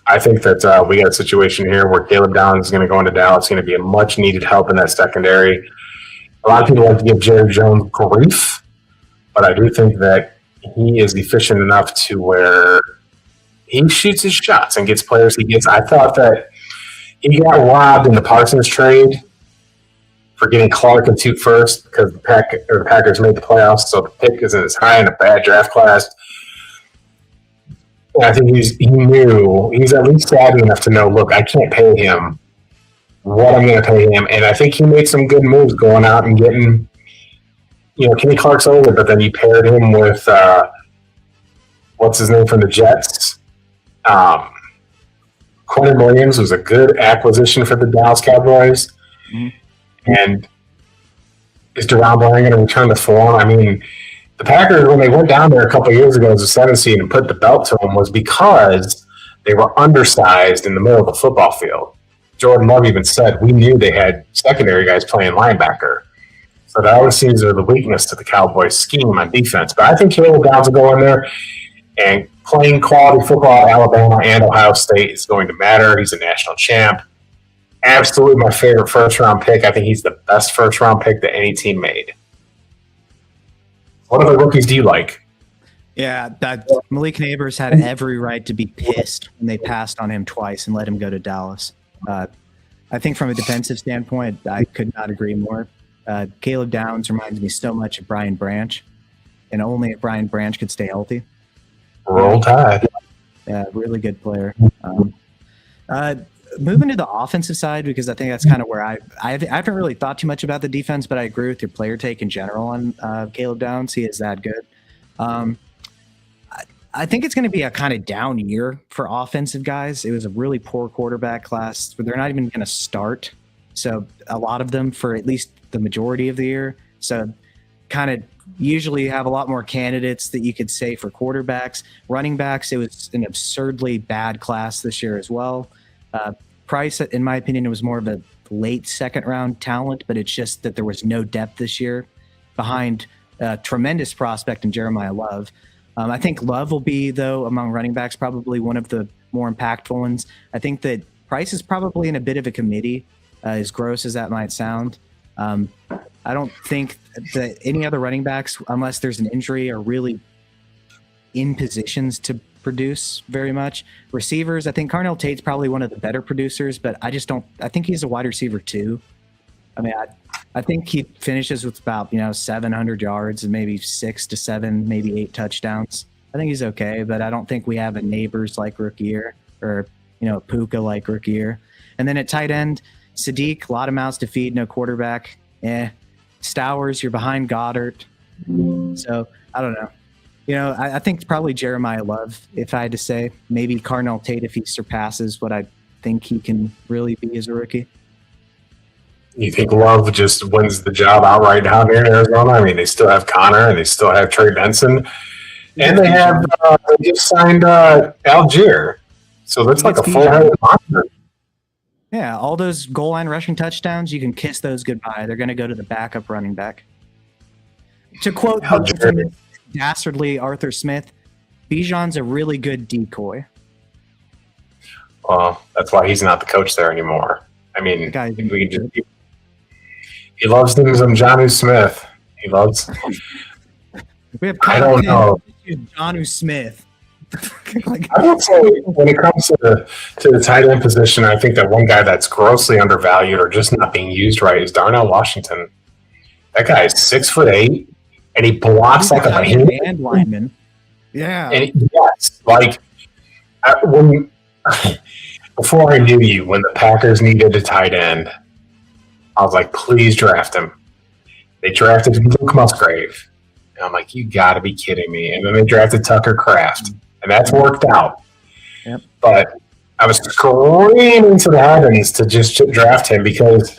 I think that we got a situation here where Caleb Downs is going to go into Dallas. It's going to be a much-needed help in that secondary. A lot of people like to give Jerry Jones grief, but I do think that he is efficient enough to where he shoots his shots and gets players he gets. I thought that he got robbed in the Parsons trade for getting Clark and Tuke first because the Packers made the playoffs, so the pick isn't as high in a bad draft class. And I think he knew he's at least savvy enough to know, look, I can't pay him what I'm going to pay him. And I think he made some good moves going out and getting, Kenny Clark's older, but then you paired him with what's his name from the Jets. Quentin Williams was a good acquisition for the Dallas Cowboys. Mm-hmm. And is Deron Bland going to return to form? I mean, the Packers, when they went down there a couple of years ago as a 7 seed and put the belt to them, was because they were undersized in the middle of the football field. Jordan Love even said, we knew they had secondary guys playing linebacker. So that always seems to be the weakness to the Cowboys' scheme on defense. But I think Caleb Downs will go in there, and playing quality football at Alabama and Ohio State is going to matter. He's a national champ. Absolutely my favorite first-round pick. I think he's the best first-round pick that any team made. What other rookies do you like? Yeah, Malik Neighbors had every right to be pissed when they passed on him twice and let him go to Dallas. I think from a defensive standpoint, I could not agree more. Caleb Downs reminds me so much of Brian Branch, and only if Brian Branch could stay healthy. Roll Tide. Yeah, really good player. Moving to the offensive side, because I think that's kind of where I haven't really thought too much about the defense, but I agree with your player take in general on Caleb Downs. He is that good. I think it's going to be a kind of down year for offensive guys. It was a really poor quarterback class, but they're not even going to start. So a lot of them for at least the majority of the year. So kind of usually you have a lot more candidates that you could say for quarterbacks. Running backs, it was an absurdly bad class this year as well. Price, in my opinion, it was more of a late second round talent, but it's just that there was no depth this year behind a tremendous prospect in Jeremiah Love. I think Love will be, though, among running backs, probably one of the more impactful ones. I think that Price is probably in a bit of a committee, as gross as that might sound. I don't think that any other running backs, unless there's an injury, are really in positions to produce very much. Receivers, I think Carnell Tate's probably one of the better producers, but I think he's a wide receiver too. I mean, I think he finishes with about 700 yards and maybe 6 to 7, maybe 8 touchdowns. I think he's okay, but I don't think we have a Neighbors like rookie year or Puka like rookie year. And then at tight end, Sadiq, a lot of mouths to feed, no quarterback. Stowers, you're behind Goddard. So I don't know. I think probably Jeremiah Love, if I had to say. Maybe Carnell Tate if he surpasses what I think he can really be as a rookie. You think Love just wins the job outright down here in Arizona? I mean, they still have Connor and they still have Trey Benson. And they have they just signed Algier. So that's like a full-headed monster. Yeah, all those goal line rushing touchdowns, you can kiss those goodbye. They're going to go to the backup running back. To quote the dastardly Arthur Smith, Bijan's a really good decoy. Well, that's why he's not the coach there anymore. I mean, he loves him some Jonnu Smith. He loves. We have I don't know. Jonnu Smith. I would say when it comes to the tight end position, I think that one guy that's grossly undervalued or just not being used right is Darnell Washington. That guy is 6'8", and he blocks like a and lineman. Yeah. And yes, before I knew you, when the Packers needed a tight end, I was like, please draft him. They drafted Luke Musgrave. And I'm like, you got to be kidding me. And then they drafted Tucker Kraft. And that's worked out. Yep. But I was screaming to the heavens to just draft him because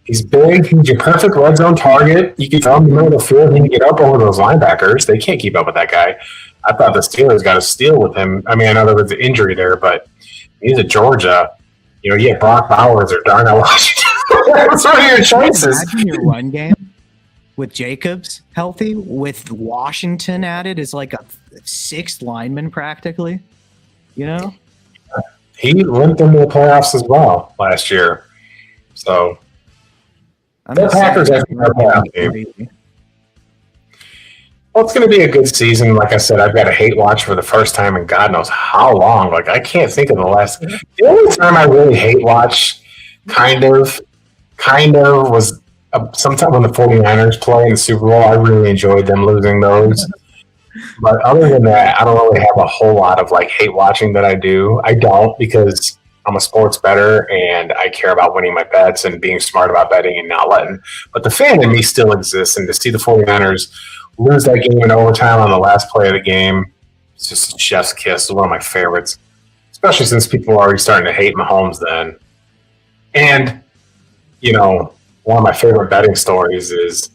he's big. He's your perfect red zone target. You can throw him in the middle of the field. He can get up over those linebackers. They can't keep up with that guy. I thought the Steelers got a steal with him. I mean, I know there was an injury there, but he's at Georgia. You get Brock Bowers or Darnell Washington. That's one of your choices. Imagine your run game with Jacobs healthy, with Washington added as like a sixth lineman practically. He limped into the playoffs as well last year. So the Packers have a playoff game. Well, it's going to be a good season. Like I said, I've got a hate watch for the first time in God knows how long. Like, I can't think of the last. The only time I really hate watch, kind of, was sometime when the 49ers play in the Super Bowl. I really enjoyed them losing those. But other than that, I don't really have a whole lot of hate watching that I do. I don't, because I'm a sports bettor and I care about winning my bets and being smart about betting and not letting. But the fan in me still exists, and to see the 49ers lose that game in overtime on the last play of the game, it's just a chef's kiss. It's one of my favorites, especially since people are already starting to hate Mahomes then. And, one of my favorite betting stories is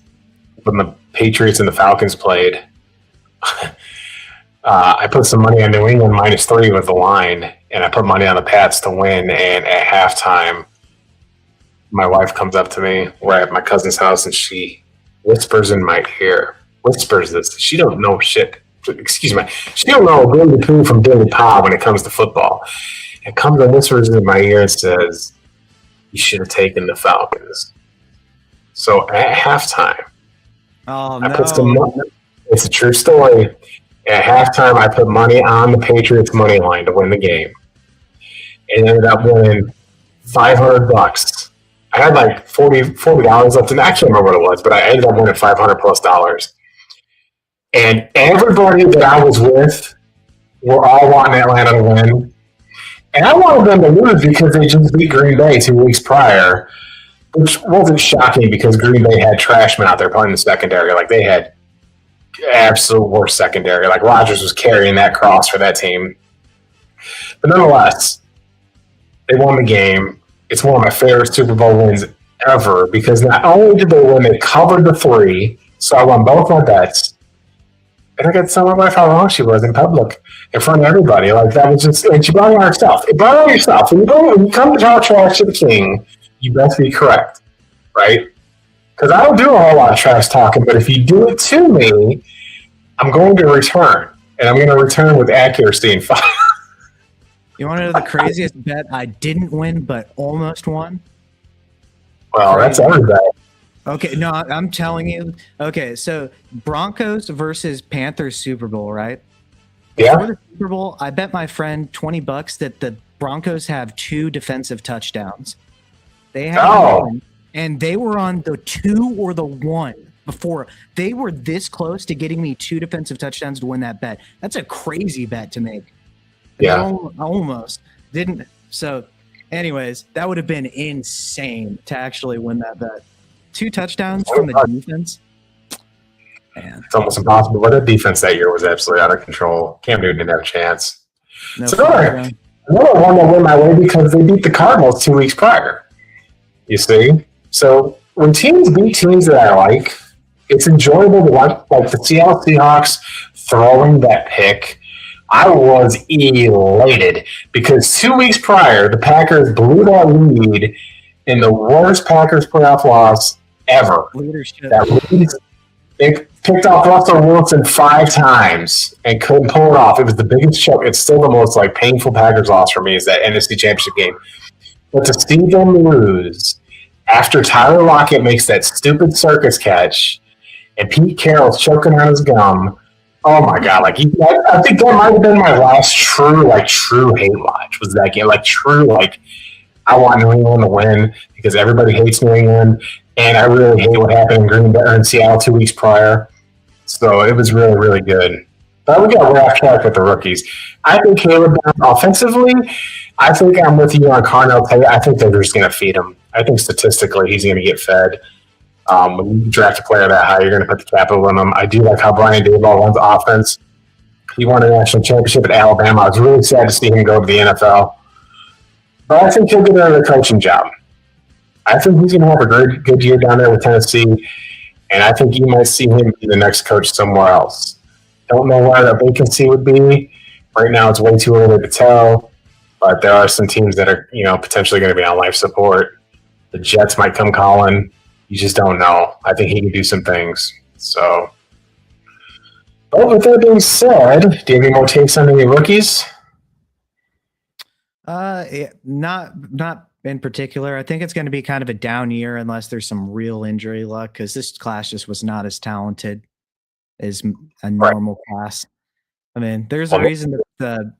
when the Patriots and the Falcons played. I put some money on New England -3 with the line, and I put money on the Pats to win. And at halftime, my wife comes up to me. We're at my cousin's house, and she whispers in my ear. Whispers this. She don't know shit. Excuse me. She don't know a Billy Pooh from Billy Pa when it comes to football. And comes and whispers in my ear and says, "You should have taken the Falcons." So at halftime, I put some money. It's a true story. At halftime, I put money on the Patriots money line to win the game, and ended up winning $500. I had like $40 left, and I can't remember what it was, but I ended up winning $500+. And everybody that I was with were all wanting Atlanta to win. And I wanted them to lose because they just beat Green Bay 2 weeks prior, which wasn't shocking because Green Bay had trashmen out there playing the secondary. Like, they had absolute worst secondary. Like, Rodgers was carrying that cross for that team. But nonetheless, they won the game. It's one of my favorite Super Bowl wins ever because not only did they win, they covered the 3, so I won both my bets. And I got to tell my wife how wrong she was in public, in front of everybody. Like, that was just, and she brought on herself. It brought on yourself. When you come to talk trash to the king, you best be correct, right? Because I don't do a whole lot of trash talking, but if you do it to me, I'm going to return. And I'm going to return with accuracy and fire. You want to know the craziest bet I didn't win but almost won? Well, that's everybody. Okay, no, I'm telling you. Okay, so Broncos versus Panthers Super Bowl, right? Yeah. Before the Super Bowl, I bet my friend $20 that the Broncos have 2 defensive touchdowns. They had one, and they were on the 2 or the 1 before. They were this close to getting me 2 defensive touchdowns to win that bet. That's a crazy bet to make. Yeah. I almost didn't. So, anyways, that would have been insane to actually win that bet. 2 touchdowns from the defense. Man. It's almost impossible. But the defense that year was absolutely out of control. Cam Newton didn't have a chance. No So another one that went my way because they beat the Cardinals 2 weeks prior. You see? So when teams beat teams that I like, it's enjoyable to watch, like the Seattle Seahawks throwing that pick. I was elated because 2 weeks prior, the Packers blew that lead in the worst Packers playoff loss ever. Leadership. They picked off Russell Wilson 5 times and couldn't pull it off. It was the biggest choke. It's still the most painful Packers loss for me is that NFC Championship game. But to see them lose after Tyler Lockett makes that stupid circus catch and Pete Carroll's choking on his gum, oh my God! I think that might have been my last true hate watch. Was that game I want New England to win because everybody hates New England, and I really hate what happened in Green Bay or in Seattle 2 weeks prior. So it was really, really good. But we got way off track with the rookies. I think Caleb offensively, I think I'm with you on Carnell Tate. I think they're just going to feed him. I think statistically he's going to get fed. When you draft a player that high, you're going to put the capital in him. I do like how Brian Daboll runs offense. He won a national championship at Alabama. I was really sad to see him go to the NFL. But I think he'll get another coaching job. I think he's going to have a good year down there with Tennessee, and I think you might see him be the next coach somewhere else. Don't know where that vacancy would be. Right now it's way too early to tell, but there are some teams that are potentially going to be on life support. The Jets might come calling. You just don't know. I think he can do some things. So, but with that being said, do you have any more takes on any rookies? Not in particular. I think it's going to be kind of a down year unless there's some real injury luck because this class just was not as talented as a normal class. I mean, there's a reason that the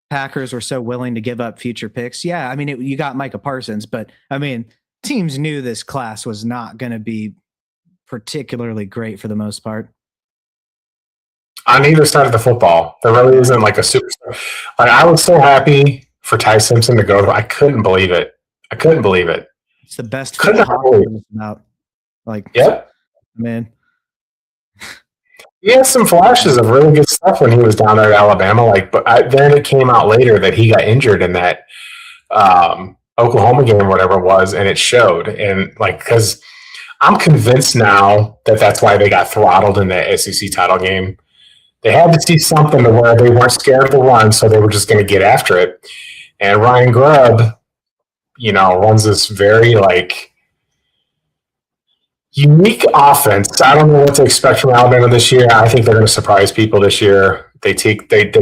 Packers were so willing to give up future picks. Yeah, I mean, you got Micah Parsons, but I mean, teams knew this class was not going to be particularly great for the most part. On either side of the football, there really isn't a superstar. I was so happy for Ty Simpson to go. I couldn't believe it. It's the best football about. Yep. Man. He had some flashes of really good stuff when he was down there at Alabama. Then it came out later that he got injured in that Oklahoma game or whatever it was, and it showed. And because I'm convinced now that that's why they got throttled in the SEC title game. They had to see something to where they weren't scared of the run, so they were just going to get after it. And Ryan Grubb, runs this very unique offense. I don't know what to expect from Alabama this year. I think they're going to surprise people this year. They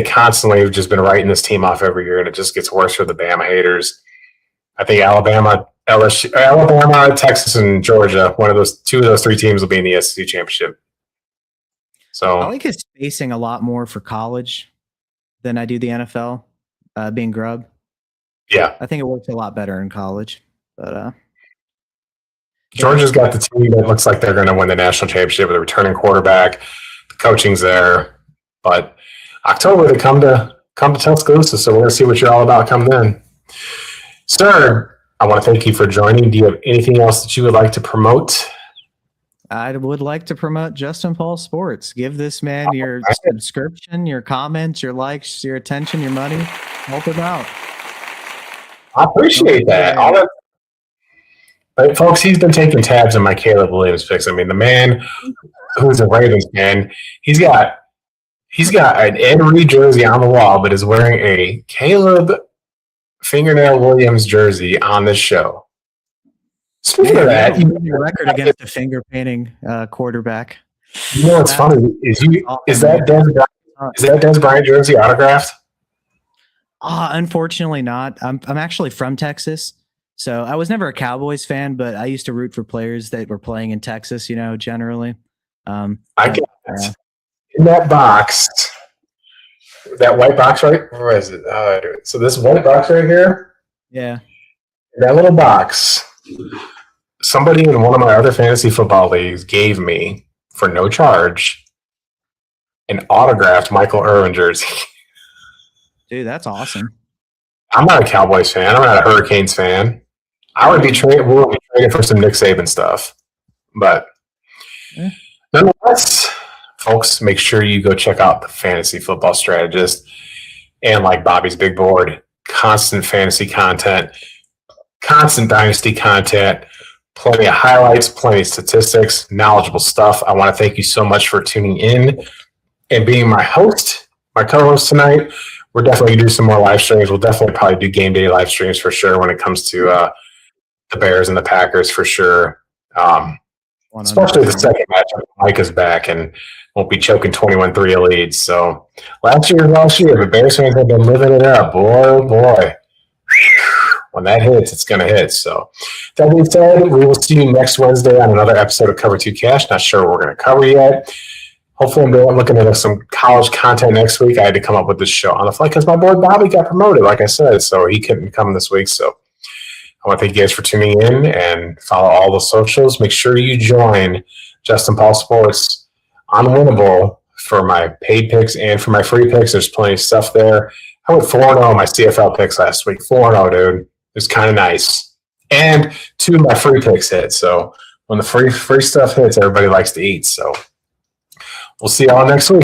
constantly have just been writing this team off every year, and it just gets worse for the Bama haters. I think Alabama, Texas, and Georgia, two of those 3 teams will be in the SEC championship. So I like his spacing a lot more for college than I do the NFL, being Grubb. Yeah. I think it works a lot better in college. But Georgia's got the team that looks like they're going to win the national championship with a returning quarterback. The coaching's there. But October they come to Tuscaloosa, so we're going to see what you're all about come then. Sir, I want to thank you for joining. Do you have anything else that you would like to promote? I would like to promote Justin Paul Sports. Give this man your subscription, your comments, your likes, your attention, your money. Help him out. I appreciate that. All that. But folks, he's been taking tabs on my Caleb Williams picks. I mean, the man who's a Ravens fan, he's got an Ed Reed jersey on the wall, but is wearing a Caleb Fingernail Williams jersey on this show. Speaking of that, your record against the finger painting quarterback. You know what's funny is that Des Bryant jersey autographed? Unfortunately not. I'm actually from Texas, so I was never a Cowboys fan, but I used to root for players that were playing in Texas. Generally. I get it. In that box, that white box, right? Where is it? Oh, I do it. So this white box right here. Yeah. In that little box, somebody in one of my other fantasy football leagues gave me, for no charge, an autographed Michael Irvin jersey. Dude, that's awesome. I'm not a Cowboys fan. I'm not a Hurricanes fan. I would be traded for some Nick Saban stuff. But nonetheless, folks, make sure you go check out the Fantasy Football Strategist and like Bobby's Big Board. Constant fantasy content, constant dynasty content, plenty of highlights, plenty of statistics, knowledgeable stuff. I want to thank you so much for tuning in and being my host, my co-host tonight. We're definitely going to do some more live streams. We'll definitely probably do game day live streams for sure when it comes to the Bears and the Packers for sure. Especially the second matchup. Mike is back and won't be choking 21-3 leads. So last year, the Bears fans have been living it up. Boy, oh boy. When that hits, it's going to hit. So that being said, we will see you next Wednesday on another episode of Cover 2 Cash. Not sure what we're going to cover yet. Hopefully, I'm looking at some college content next week. I had to come up with this show on the fly because my boy Bobby got promoted, like I said, so he couldn't come this week. So I want to thank you guys for tuning in and follow all the socials. Make sure you join Justin Paul Sports on Winnable for my paid picks and for my free picks. There's plenty of stuff there. I went 4-0 on my CFL picks last week. 4-0, dude. It was kind of nice. And 2 of my free picks hit. So when the free stuff hits, everybody likes to eat. So we'll see y'all next week.